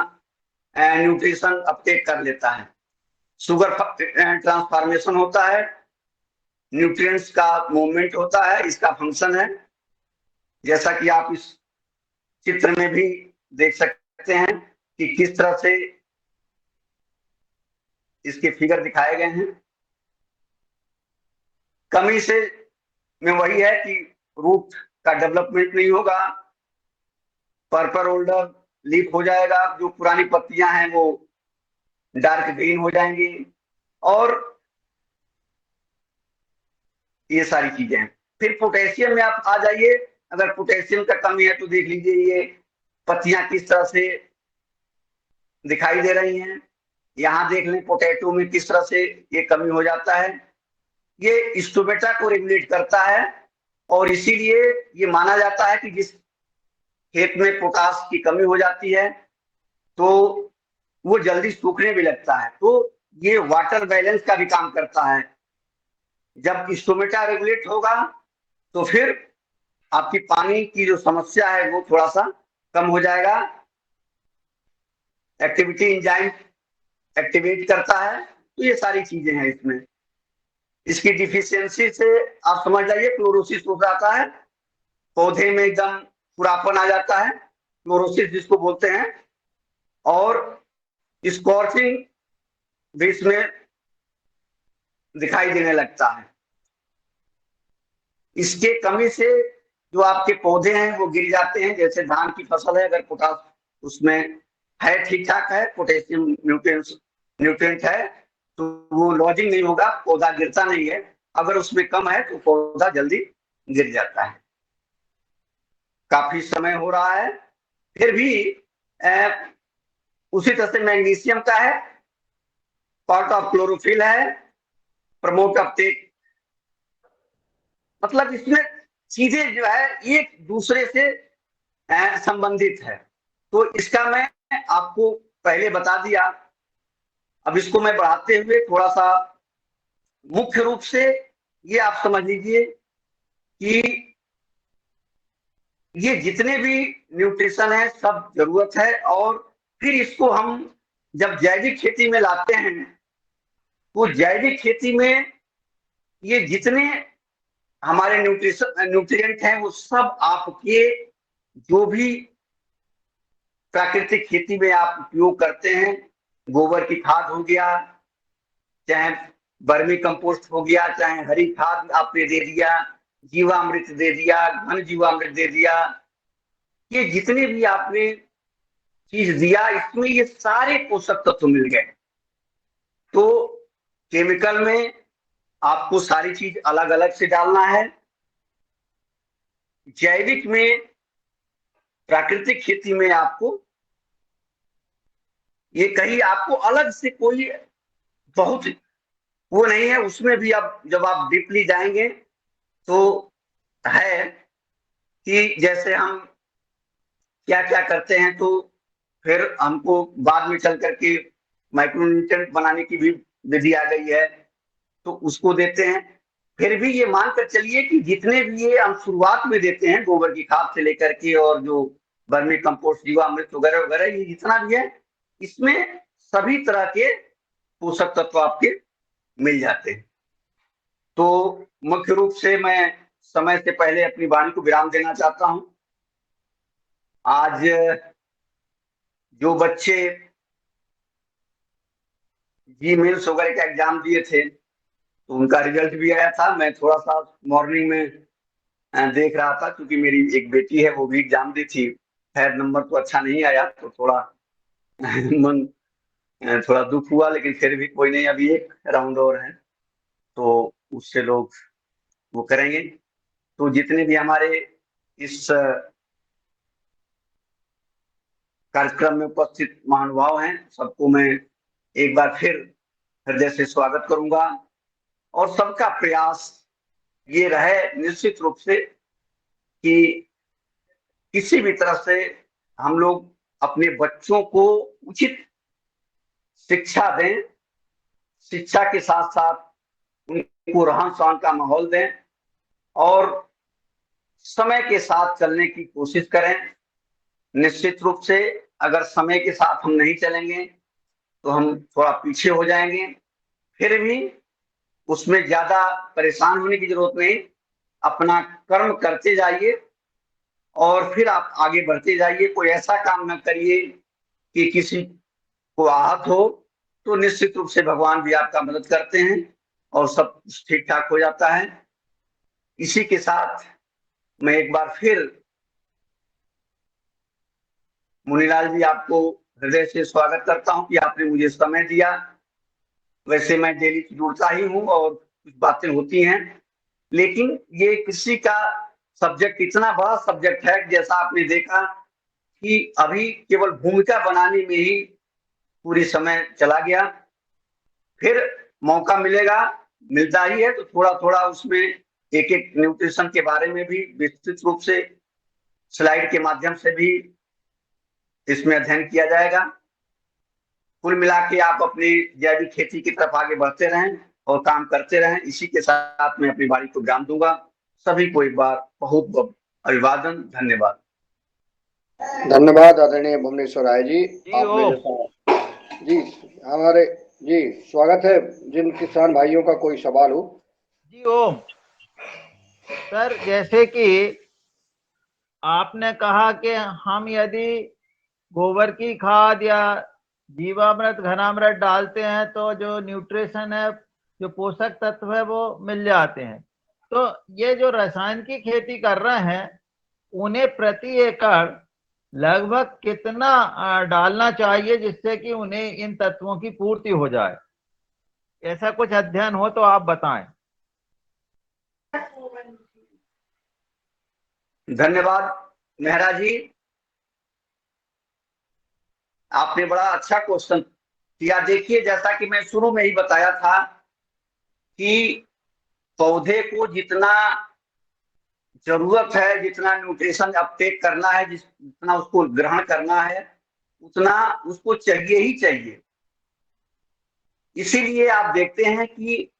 न्यूट्रिशन अपटेक कर लेता है। शुगर ट्रांसफॉर्मेशन होता है, न्यूट्रिएंट्स का मूवमेंट होता है, इसका फंक्शन है। जैसा कि आप इस चित्र में भी देख सकते हैं कि किस तरह से इसके फिगर दिखाए गए हैं। कमी से में वही है कि रूट का डेवलपमेंट नहीं होगा, पर्पल ओल्डर लीफ हो जाएगा, जो पुरानी पत्तियां हैं वो डार्क ग्रीन हो जाएंगी, और ये सारी चीजें हैं। फिर पोटेशियम में आप आ जाइए। अगर पोटेशियम का कमी है तो देख लीजिए ये पत्तियां किस तरह से दिखाई दे रही हैं। यहाँ देख लें पोटैटो में किस तरह से ये कमी हो जाता है। ये स्टोमेटा को रेगुलेट करता है, और इसीलिए ये माना जाता है कि जिस खेत में पोटास की कमी हो जाती है तो वो जल्दी सूखने भी लगता है। तो ये वाटर बैलेंस का भी काम करता है। जब स्टोमेटा रेगुलेट होगा तो फिर आपकी पानी की जो समस्या है वो थोड़ा सा कम हो जाएगा। एक्टिविटी एंजाइम एक्टिवेट करता है। तो ये सारी चीजें हैं इसमें। इसकी डिफिशियंसी से आप समझ जाइए क्लोरोसिस हो जाता है, पौधे में एकदम पूरापन आ जाता है, क्लोरोसिस जिसको बोलते हैं। और स्कॉर्चिंग भी इसमें दिखाई देने लगता है। इसके कमी से जो आपके पौधे हैं वो गिर जाते हैं। जैसे धान की फसल है, अगर पोटास उसमें है, ठीक ठाक है, पोटेशियम न्यूट्रिएंट है, तो वो लॉजिंग नहीं होगा, पौधा गिरता नहीं है। अगर उसमें कम है तो पौधा जल्दी गिर जाता है। काफी समय हो रहा है, फिर भी उसी तरह से मैग्नीशियम का है, पार्ट ऑफ क्लोरोफिल है, प्रमोट अपटेक, मतलब इसमें चीजें जो है एक दूसरे से संबंधित है। तो इसका मैं आपको पहले बता दिया। अब इसको मैं बढ़ाते हुए थोड़ा सा, मुख्य रूप से ये आप समझ लीजिए कि ये जितने भी न्यूट्रिशन है सब जरूरत है। और फिर इसको हम जब जैविक खेती में लाते हैं तो जैविक खेती में ये जितने हमारे न्यूट्रिएंट हैं वो सब आपके जो भी प्राकृतिक खेती में आप उपयोग करते हैं, गोबर की खाद हो गया, चाहे वर्मी कंपोस्ट हो गया, चाहे हरी खाद आपने दे दिया, जीवामृत दे दिया, घन जीवामृत दे दिया, ये जितने भी आपने चीज दिया, इसमें ये सारे पोषक तत्व मिल गए। तो केमिकल में आपको सारी चीज अलग अलग से डालना है, जैविक में, प्राकृतिक खेती में आपको ये कहीं आपको अलग से कोई बहुत वो नहीं है। उसमें भी अब जब आप डीपली जाएंगे तो है कि जैसे हम क्या क्या करते हैं, तो फिर हमको बाद में चल करके माइक्रोन्यूट्रिएंट बनाने की भी विधि आ गई है, तो उसको देते हैं। फिर भी ये मानकर चलिए कि जितने भी ये हम शुरुआत में देते हैं, गोबर की खाद से लेकर के और जो वर्मी कंपोस्ट, जीवामृत वगैरह वगैरह, ये जितना भी है, इसमें सभी तरह के पोषक तत्व आपके मिल जाते हैं। तो मुख्य रूप से मैं समय से पहले अपनी वाणी को विराम देना चाहता हूं। आज जो बच्चे जी मेंस वगैरह का एग्जाम दिए थे, तो उनका रिजल्ट भी आया था। मैं थोड़ा सा मॉर्निंग में देख रहा था, क्योंकि मेरी एक बेटी है, वो भी एग्जाम दी थी। खैर नंबर तो अच्छा नहीं आया, तो थोड़ा मन थोड़ा दुख हुआ, लेकिन फिर भी कोई नहीं, अभी एक राउंड और है, तो उससे लोग वो करेंगे। तो जितने भी हमारे इस कार्यक्रम में उपस्थित महानुभाव हैं, सबको मैं एक बार फिर हृदय से स्वागत करूंगा। और सबका प्रयास ये रहे निश्चित रूप से कि किसी भी तरह से हम लोग अपने बच्चों को उचित शिक्षा दें, शिक्षा के साथ साथ उनको रहन सहन का माहौल दें, और समय के साथ चलने की कोशिश करें। निश्चित रूप से अगर समय के साथ हम नहीं चलेंगे तो हम थोड़ा पीछे हो जाएंगे। फिर भी उसमें ज्यादा परेशान होने की जरूरत नहीं, अपना कर्म करते जाइए और फिर आप आगे बढ़ते जाइए। कोई ऐसा काम न करिए कि किसी को आहत हो, तो निश्चित रूप से भगवान भी आपका मदद करते हैं और सब कुछ ठीक ठाक हो जाता है। इसी के साथ मैं एक बार फिर मुनीलाल जी आपको हृदय से स्वागत करता हूं कि आपने मुझे समय दिया। वैसे मैं डेली जुड़ता ही हूं और कुछ बातें होती हैं, लेकिन ये कृषि का सब्जेक्ट इतना बड़ा सब्जेक्ट है, जैसा आपने देखा कि अभी केवल भूमिका बनाने में ही पूरी समय चला गया। फिर मौका मिलेगा, मिलता ही है, तो थोड़ा थोड़ा उसमें एक एक न्यूट्रिशन के बारे में भी विस्तृत रूप से स्लाइड के माध्यम से भी इसमें अध्ययन किया जाएगा। कुल मिला के आप अपनी जैविक खेती की तरफ आगे बढ़ते रहें और काम करते रहें। इसी के साथ मैं अपनी बारी को विराम दूंगा। सभी को एक बार बहुत बहुत अभिवादन, धन्यवाद। धन्यवाद आदरणीय भुवनेश्वर राय जी। आपने ओम जैसा जी हमारे जी स्वागत है। जिन किसान भाइयों का कोई सवाल हो जी। ओम सर, जैसे कि आपने कहा कि हम यदि गोबर की खाद या जीवामृत घनामृत डालते हैं तो जो न्यूट्रिशन है, जो पोषक तत्व है, वो मिल जाते हैं। तो ये जो रसायन की खेती कर रहे हैं, उन्हें प्रति एकड़ लगभग कितना डालना चाहिए जिससे कि उन्हें इन तत्वों की पूर्ति हो जाए? ऐसा कुछ अध्ययन हो तो आप बताएं। धन्यवाद मेहरा जी, आपने बड़ा अच्छा क्वेश्चन किया। देखिए, जैसा कि मैं शुरू में ही बताया था कि पौधे को जितना जरूरत है, जितना न्यूट्रिशन अपटेक करना है, जितना उसको ग्रहण करना है, उतना उसको चाहिए ही चाहिए। इसीलिए आप देखते हैं कि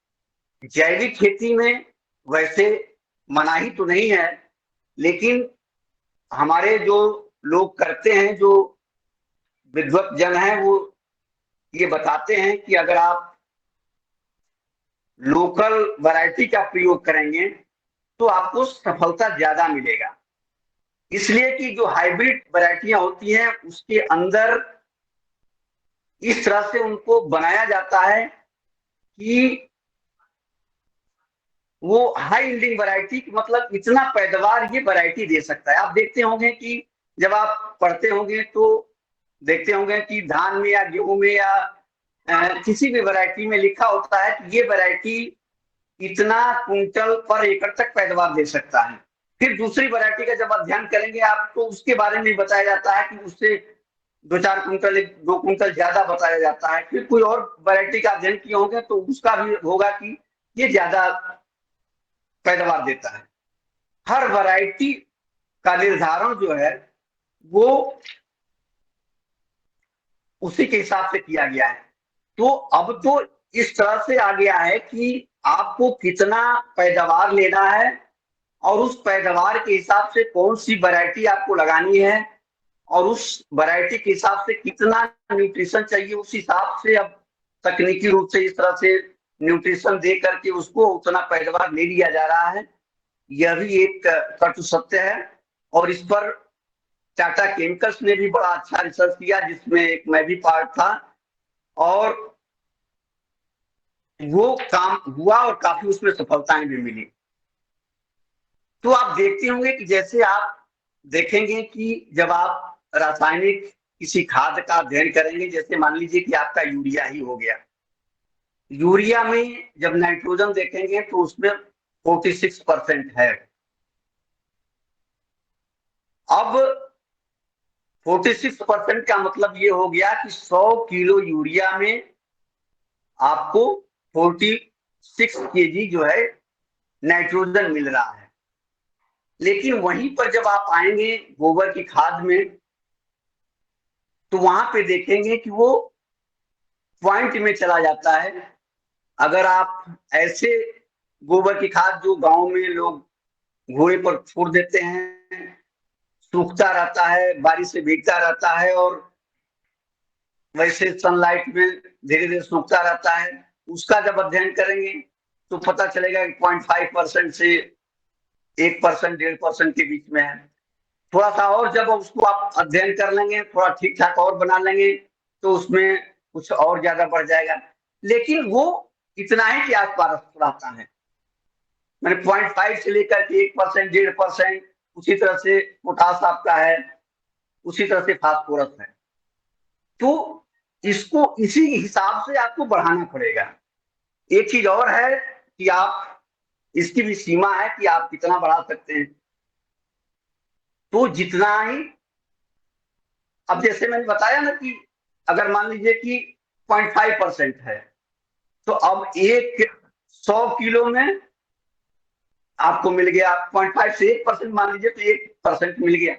जैविक खेती में वैसे मनाही तो नहीं है, लेकिन हमारे जो लोग करते हैं, जो विद्वत जन हैं, वो ये बताते हैं कि अगर आप लोकल वैरायटी का प्रयोग करेंगे तो आपको सफलता ज्यादा मिलेगा। इसलिए कि जो हाइब्रिड वैरायटियां होती हैं, उसके अंदर इस तरह से उनको बनाया जाता है कि वो हाई यील्डिंग वैरायटी, मतलब इतना पैदावार ये वैरायटी दे सकता है। आप देखते होंगे कि जब आप पढ़ते होंगे तो देखते होंगे कि धान में या गेहूं में या किसी भी वैरायटी में लिखा होता है कि ये वैरायटी इतना कुंटल पर एकड़ तक पैदावार दे सकता है। फिर दूसरी वैरायटी का जब अध्ययन करेंगे आप तो उसके बारे में बताया जाता है कि उससे 2-4 कुंटल 2 कुंटल ज्यादा बताया जाता है। फिर कोई और वैरायटी का अध्ययन किए होंगे तो उसका भी होगा कि ये ज्यादा पैदावार देता है। हर वैरायटी का निर्धारण जो है वो उसी के हिसाब से किया गया है। तो अब तो इस तरह से आ गया है कि आपको कितना पैदावार लेना है और उस पैदावार के हिसाब से कौन सी वैरायटी आपको लगानी है और उस वैरायटी के हिसाब से कितना न्यूट्रिशन चाहिए, उस हिसाब से अब तकनीकी रूप से इस तरह से न्यूट्रिशन दे करके उसको उतना पैदावार ले लिया जा रहा है। यह भी एक कटु सत्य है और इस पर टाटा केमिकल्स ने भी बड़ा अच्छा रिसर्च किया जिसमें एक मैं भी पार्ट था और वो काम हुआ और काफी उसमें सफलताएं भी मिली। तो आप देखते होंगे कि जैसे आप देखेंगे कि जब आप रासायनिक किसी खाद का अध्ययन करेंगे, जैसे मान लीजिए कि आपका यूरिया ही हो गया, यूरिया में जब नाइट्रोजन देखेंगे तो उसमें 46% है। अब 46% का मतलब ये हो गया कि 100 किलो यूरिया में आपको 46 केजी जो है नाइट्रोजन मिल रहा है। लेकिन वहीं पर जब आप आएंगे गोबर की खाद में तो वहां पे देखेंगे कि वो पॉइंट में चला जाता है। अगर आप ऐसे गोबर की खाद जो गांव में लोग घोड़े पर छोड़ देते हैं, सूखता रहता है, बारिश से भीगता रहता है और वैसे सनलाइट में धीरे धीरे सूखता रहता है, उसका जब अध्ययन करेंगे तो पता चलेगा कि 0.5% से 1%, 1.5% के बीच में है। थोड़ा सा और जब उसको आप अध्ययन कर लेंगे, थोड़ा ठीक ठाक और बना लेंगे तो उसमें कुछ और ज्यादा बढ़ जाएगा, लेकिन वो इतना ही के आसपास रहता है। मैंने 0.5 से लेकर के 1%, 1.5%, उसी तरह से पोटास आपका है, उसी तरह से फास्फोरस है। तो इसको इसी हिसाब से आपको बढ़ाना पड़ेगा। एक चीज और है कि आप इसकी भी सीमा है कि आप कितना बढ़ा सकते हैं। तो जितना ही, अब जैसे मैंने बताया ना कि अगर मान लीजिए कि 0.5% है तो अब 100 किलो में आपको मिल गया 0.5 से 1% मान लीजिए तो 1% मिल गया।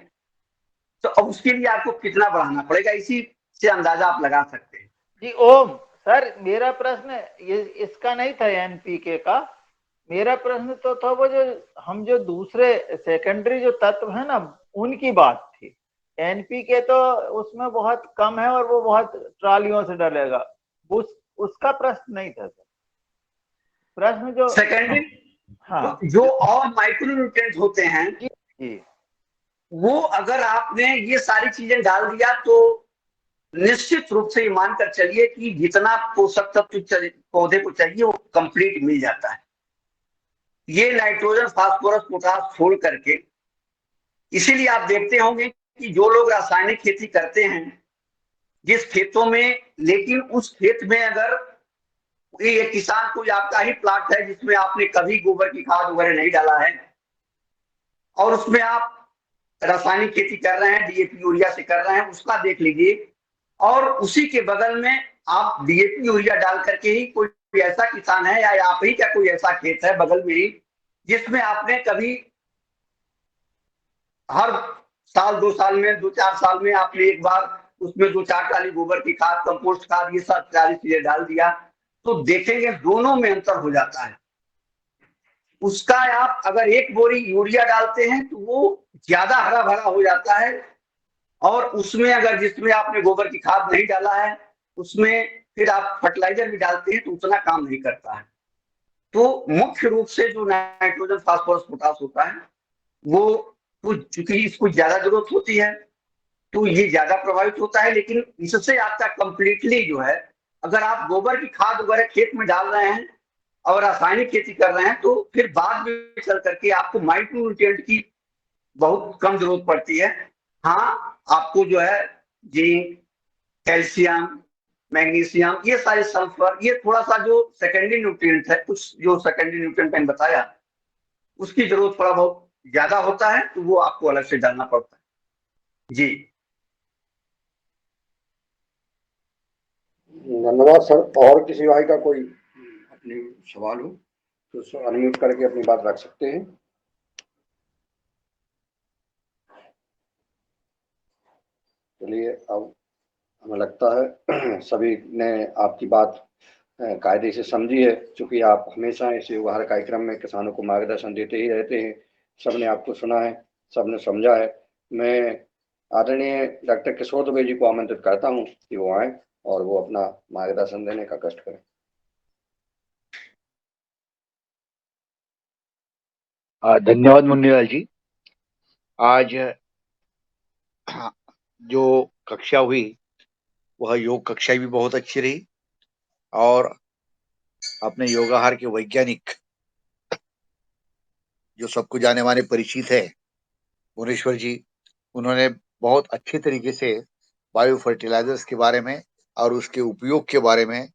तो अब उसके लिए आपको कितना बढ़ाना पड़ेगा, इसी से अंदाजा आप लगा सकते हैं। जी ओम सर, मेरा प्रश्न ये इसका नहीं था एनपीके का। मेरा प्रश्न तो था वो जो दूसरे सेकेंडरी जो तत्व है ना उनकी बात थी। एनपीके तो उसमें बहुत कम है और वो बहुत ट्रालियों से डलेगा, उसका प्रश्न नहीं था सर। प्रश्न जो सेकेंडरी हाँ जो और माइक्रो न्यूट्रिएंट होते हैं जी वो अगर आपने ये सारी चीजें डाल दिया तो निश्चित रूप से मानकर चलिए कि जितना पोषक तत्व पौधे को चाहिए वो कंप्लीट मिल जाता है। ये नाइट्रोजन, फास्फोरस, पोटास छोड़ करके, इसीलिए आप देखते होंगे कि जो लोग रासायनिक खेती करते हैं जिस खेतों में, लेकिन उस खेत में अगर ये किसान कोई आपका ही प्लाट है जिसमें आपने कभी गोबर की खाद वगैरह नहीं डाला है और उसमें आप रासायनिक खेती कर रहे हैं, डीएपी यूरिया से कर रहे हैं, उसका देख लीजिए। और उसी के बगल में आप डीएपी यूरिया डाल करके ही कोई ऐसा किसान है या आप ही का कोई ऐसा खेत है बगल में ही जिसमें आपने कभी हर साल 2 साल में 2-4 साल में आपने एक बार उसमें 2-4 टाली गोबर की खाद, कंपोस्ट खाद, ये सब सारी चीजें डाल दिया तो देखेंगे दोनों में अंतर हो जाता है। उसका आप अगर 1 बोरी यूरिया डालते हैं तो वो ज्यादा हरा भरा हो जाता है और उसमें अगर जिसमें आपने गोबर की खाद नहीं डाला है उसमें फिर आप फर्टिलाइजर भी डालते हैं तो उतना काम नहीं करता है। तो मुख्य रूप से जो नाइट्रोजन, फास्फोरस, पोटास होता है वो चूंकि इसको ज्यादा जरूरत होती है तो ये ज्यादा प्रभावित होता है। लेकिन इससे आपका कंप्लीटली जो है, अगर आप गोबर की खाद वगैरह खेत में डाल रहे हैं और रासायनिक खेती कर रहे हैं तो फिर बाद में चल करके आपको माइक्रो न्यूट्रिएंट की बहुत कम जरूरत पड़ती है। हाँ, आपको जो है जिंक, कैल्शियम, मैग्नीशियम, ये सारे सल्फर, ये थोड़ा सा जो सेकेंडरी न्यूट्रिएंट है, कुछ जो सेकेंडरी न्यूट्रिएंट मैंने बताया, उसकी जरूरत थोड़ा बहुत ज्यादा होता है, तो वो आपको अलग से डालना पड़ता है। जी धन्यवाद सर। और किसी भाई का कोई अपनी सवाल हो तो अनम्यूट करके अपनी बात रख सकते हैं। चलिए, अब हमें लगता है सभी ने आपकी बात कायदे से समझी है, क्योंकि आप हमेशा इस युगहर कार्यक्रम में किसानों को मार्गदर्शन देते ही रहते हैं। सबने आपको सुना है, सबने समझा है। मैं आदरणीय डॉक्टर किशोर दुबे जी को आमंत्रित करता हूं कि वो आए और वो अपना मार्गदर्शन देने का कष्ट करें। धन्यवाद मुन्नीलाल जी। आज जो कक्षा हुई वह योग कक्षा भी बहुत अच्छी रही, और अपने योगाहार के वैज्ञानिक जो सबको जाने माने परिचित है भुवनेश्वर जी, उन्होंने बहुत अच्छे तरीके से बायो फर्टिलाइजर्स के बारे में और उसके उपयोग के बारे में,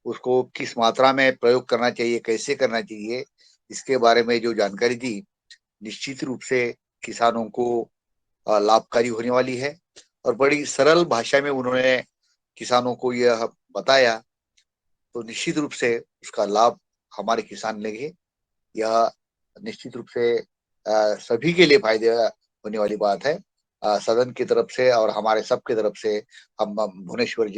उसको किस मात्रा में प्रयोग करना चाहिए, कैसे करना चाहिए, इसके बारे में जो जानकारी दी, निश्चित रूप से किसानों को लाभकारी होने वाली है। और बड़ी सरल भाषा में उन्होंने किसानों को यह बताया, तो निश्चित रूप से उसका लाभ हमारे किसान लेंगे। यह निश्चित रूप से सभी के लिए फायदे होने वाली बात है। सदन की तरफ से और हमारे सबकी तरफ से हम भुवनेश्वर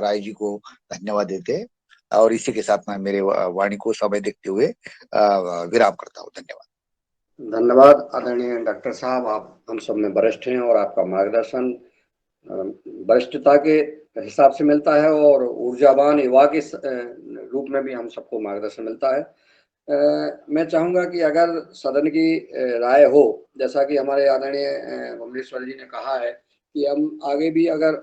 राय जी को धन्यवाद देते हैं, और इसी के साथ मैं मेरे वाणी को समय देखते हुए विराम करता हूँ। धन्यवाद। धन्यवाद आदरणीय डॉक्टर साहब, आप हम सब में वरिष्ठ हैं और आपका मार्गदर्शन वरिष्ठता के हिसाब से मिलता है और ऊर्जावान युवा के रूप में भी हम सबको मार्गदर्शन मिलता है। मैं चाहूँगा कि अगर सदन की राय हो, जैसा कि हमारे आदरणीय भुवनेश्वर जी ने कहा है कि हम आगे भी अगर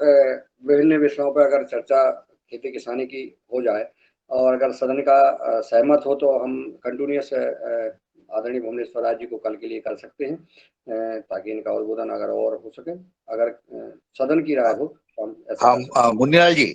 विभिन्न विषयों पर अगर चर्चा खेती किसानी की हो जाए, और अगर सदन का सहमत हो तो हम कंटिन्यूस आदरणीय भुवनेश्वर राज जी को कल के लिए कर सकते हैं, ताकि इनका उद्बोधन अगर और हो सके। अगर सदन की राय हो तो हम ऐसा कर सकते हम मुन्नीलाल जी,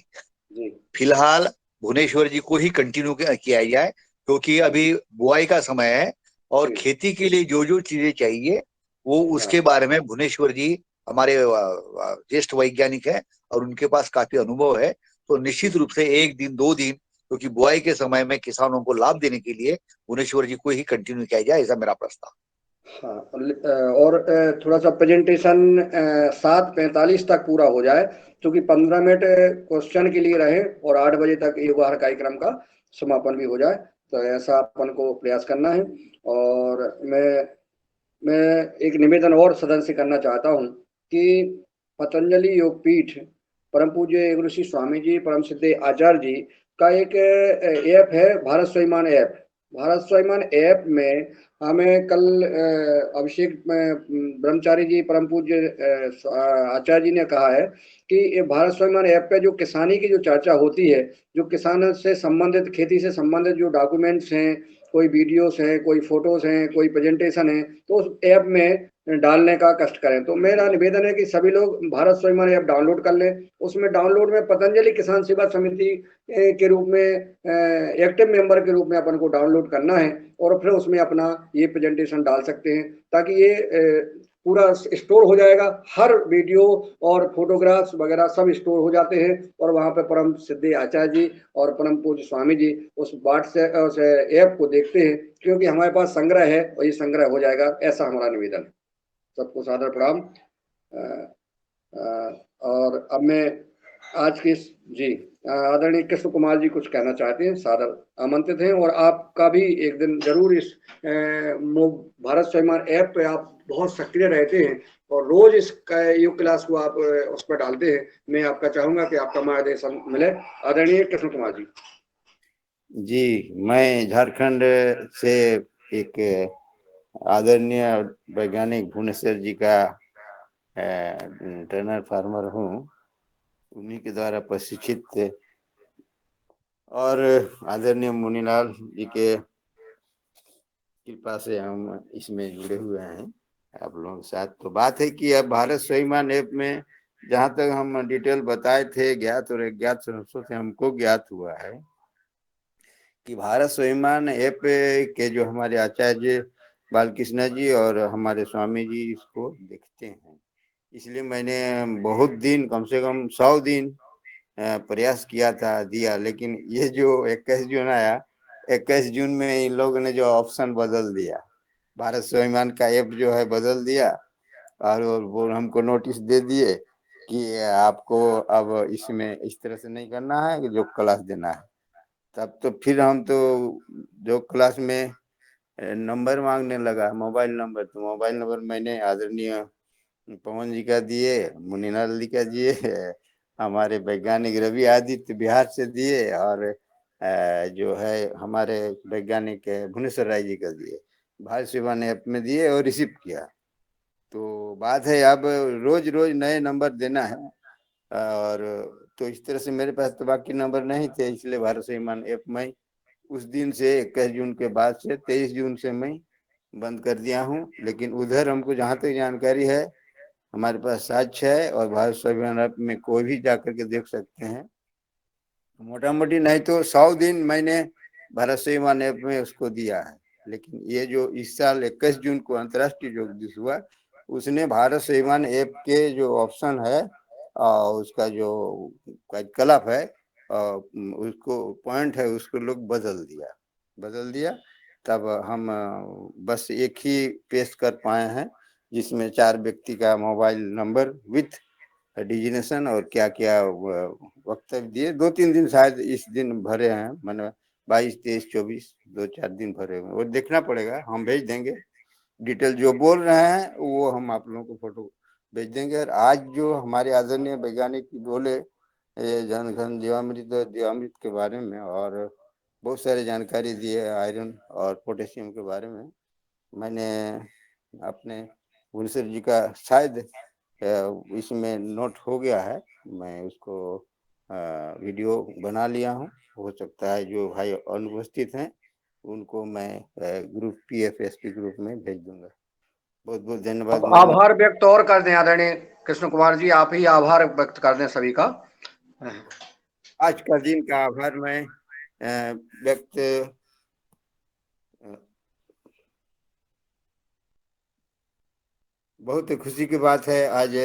जी। फिलहाल भुवनेश्वर जी को ही कंटिन्यू किया जाए, क्योंकि अभी बुआई का समय है और जी। खेती के लिए जो जो चीजें चाहिए वो उसके बारे में भुवनेश्वर जी हमारे ज्येष्ठ वैज्ञानिक है और उनके पास काफी अनुभव है। तो निश्चित रूप से एक दिन 2 दिन, क्योंकि बुआई के समय में किसानों को लाभ देने के लिए भुवनेश्वर जी को ही कंटिन्यू किया जाए, ऐसा मेरा प्रस्ताव। हाँ, और थोड़ा सा प्रेजेंटेशन 7:45 तक पूरा हो जाए, क्योंकि 15 मिनट क्वेश्चन के लिए रहे और 8 बजे तक युवा कार्यक्रम का समापन भी हो जाए। तो ऐसा अपन को प्रयास करना है। और मैं एक निवेदन और सदन से करना चाहता हूँ कि पतंजलि योगपीठ परम पूज्य गुरु श्री स्वामी जी परम सिद्ध आचार्य जी का एक ऐप है, भारत स्वाभिमान ऐप। भारत स्वाभिमान ऐप में हमें कल अभिषेक ब्रह्मचारी जी परम पूज्य आचार्य जी ने कहा है कि ये भारत स्वाभिमान ऐप पे जो किसानी की जो चर्चा होती है, जो किसान से संबंधित, खेती से संबंधित जो डॉक्यूमेंट्स हैं, कोई वीडियोस हैं, कोई फोटोज हैं, कोई प्रेजेंटेशन है, तो उस ऐप में डालने का कष्ट करें। तो मेरा निवेदन है कि सभी लोग भारत स्वाभिमान ऐप डाउनलोड कर लें। उसमें डाउनलोड में पतंजलि किसान सेवा समिति के रूप में एक्टिव मेंबर के रूप में अपन को डाउनलोड करना है और फिर उसमें अपना ये प्रेजेंटेशन डाल सकते हैं, ताकि ये पूरा स्टोर हो जाएगा। हर वीडियो और फोटोग्राफ्स वगैरह सब स्टोर हो जाते हैं और वहाँ पे परम सिद्ध आचार्य जी और परम पूज्य स्वामी जी उस व्हाट्सएप ऐप को देखते हैं, क्योंकि हमारे पास संग्रह है और ये संग्रह हो जाएगा, ऐसा हमारा निवेदन है। सबको सादर प्रणाम। और अब मैं आज के जी आदरणीय कृष्ण कुमार जी कुछ कहना चाहते हैं, सादर आमंत्रित हैं। और आपका भी एक दिन जरूर इस भारत स्वाभिमान ऐप पे आप बहुत सक्रिय रहते हैं और रोज इस योग क्लास को आप उस पर डालते हैं। मैं आपका चाहूंगा कि आपका मार्गदर्शन मिले। आदरणीय कृष्ण कुमार जी। जी, मैं झारखंड से एक आदरणीय वैज्ञानिक भुवनेश्वर जी का ट्रेनर फार्मर हूँ, उन्हीं के द्वारा प्रशिक्षित और आदरणीय मुन्नीलाल जी के कृपा से हम इसमें जुड़े हुए हैं आप लोगों के साथ। तो बात है कि अब भारत स्वाभिमान ऐप में जहां तक हम डिटेल बताए थे, ज्ञात और अज्ञात स्रोतों से हमको ज्ञात हुआ है कि भारत स्वाभिमान ऐप के जो हमारे आचार्य बालकृष्ण जी और हमारे स्वामी जी इसको देखते हैं, इसलिए मैंने बहुत दिन, कम से कम 100 दिन प्रयास किया था, दिया। लेकिन ये जो 21 जून आया, 21 जून में इन लोगों ने जो ऑप्शन बदल दिया, भारत स्वाभिमान का ऐप जो है बदल दिया, और वो हमको नोटिस दे दिए कि आपको अब इसमें इस तरह से नहीं करना है कि जो क्लास देना है। तब तो फिर हम तो जो क्लास में नंबर मांगने लगा, मोबाइल नंबर, तो मोबाइल नंबर मैंने आदरणीय पवन जी का दिए, मुनीलाल जी का दिए, हमारे वैज्ञानिक रवि आदित्य बिहार से दिए, और जो है हमारे वैज्ञानिक भुवनेश्वर राय जी का दिए, भारत स्वाभिमान ऐप में दिए और रिसीव किया। तो बात है अब रोज रोज नए नंबर देना है, और तो इस तरह से मेरे पास तो बाकी नंबर नहीं थे, इसलिए भारत स्वाभिमान ऐप में उस दिन से 21 जून के बाद से 23 जून से मैं बंद कर दिया हूँ। लेकिन उधर हमको जहाँ तक जानकारी है, हमारे पास साक्ष्य है, और भारत स्वाभिमान ऐप में कोई भी जाकर के देख सकते हैं। मोटा मोटी नहीं तो 100 दिन मैंने भारत स्वाभिमान ऐप में उसको दिया है। लेकिन ये जो इस साल 21 जून को अंतर्राष्ट्रीय योग दिवस हुआ, उसने भारत स्वाभिमान ऐप के जो ऑप्शन है उसका जो क्रियाकलाप है, उसको पॉइंट है, उसको लोग बदल दिया। तब हम बस एक ही पेश कर पाए हैं, जिसमें 4 व्यक्ति का मोबाइल नंबर विथ डिजिनेशन और क्या क्या वक्तव्य दिए। 2-3 दिन शायद इस दिन भरे हैं, मैंने 22, 23, 24 2-4 दिन भरे हुए, वो देखना पड़ेगा, हम भेज देंगे। डिटेल जो बोल रहे हैं वो हम आप लोगों को फोटो भेज देंगे। और आज जो हमारे आदरणीय वैज्ञानिक बोले जनघन जीवामृत के बारे में, और बहुत सारे जानकारी दिए आयरन और पोटेशियम के बारे में, मैंने अपने भुवनेश्वर जी का शायद इसमें नोट हो गया है, मैं उसको वीडियो बना लिया हूँ। हो सकता है जो भाई अनुपस्थित हैं उनको मैं ग्रुप PFSP ग्रुप में भेज दूंगा। बहुत बहुत धन्यवाद। आप आभार व्यक्त और कर दें आदरणीय कृष्ण कुमार जी, आप ही आभार व्यक्त कर दें सभी का। आज का दिन का आभार मैं व्यक्त, बहुत खुशी की बात है आज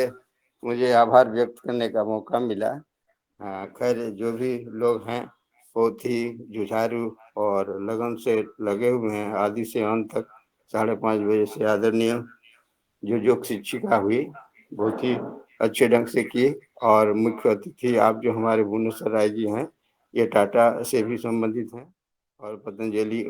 मुझे आभार व्यक्त करने का मौका मिला। खैर जो भी लोग हैं बहुत ही जुझारू और लगन से लगे हुए हैं, आदि से अंत तक 5:30 बजे से आदरणीय जो योग शिक्षिका हुई बहुत ही अच्छे ढंग से की। और मुख्य अतिथि आप जो हमारे भुवनेश्वर राय जी हैं, ये टाटा से भी संबंधित हैं और पतंजलि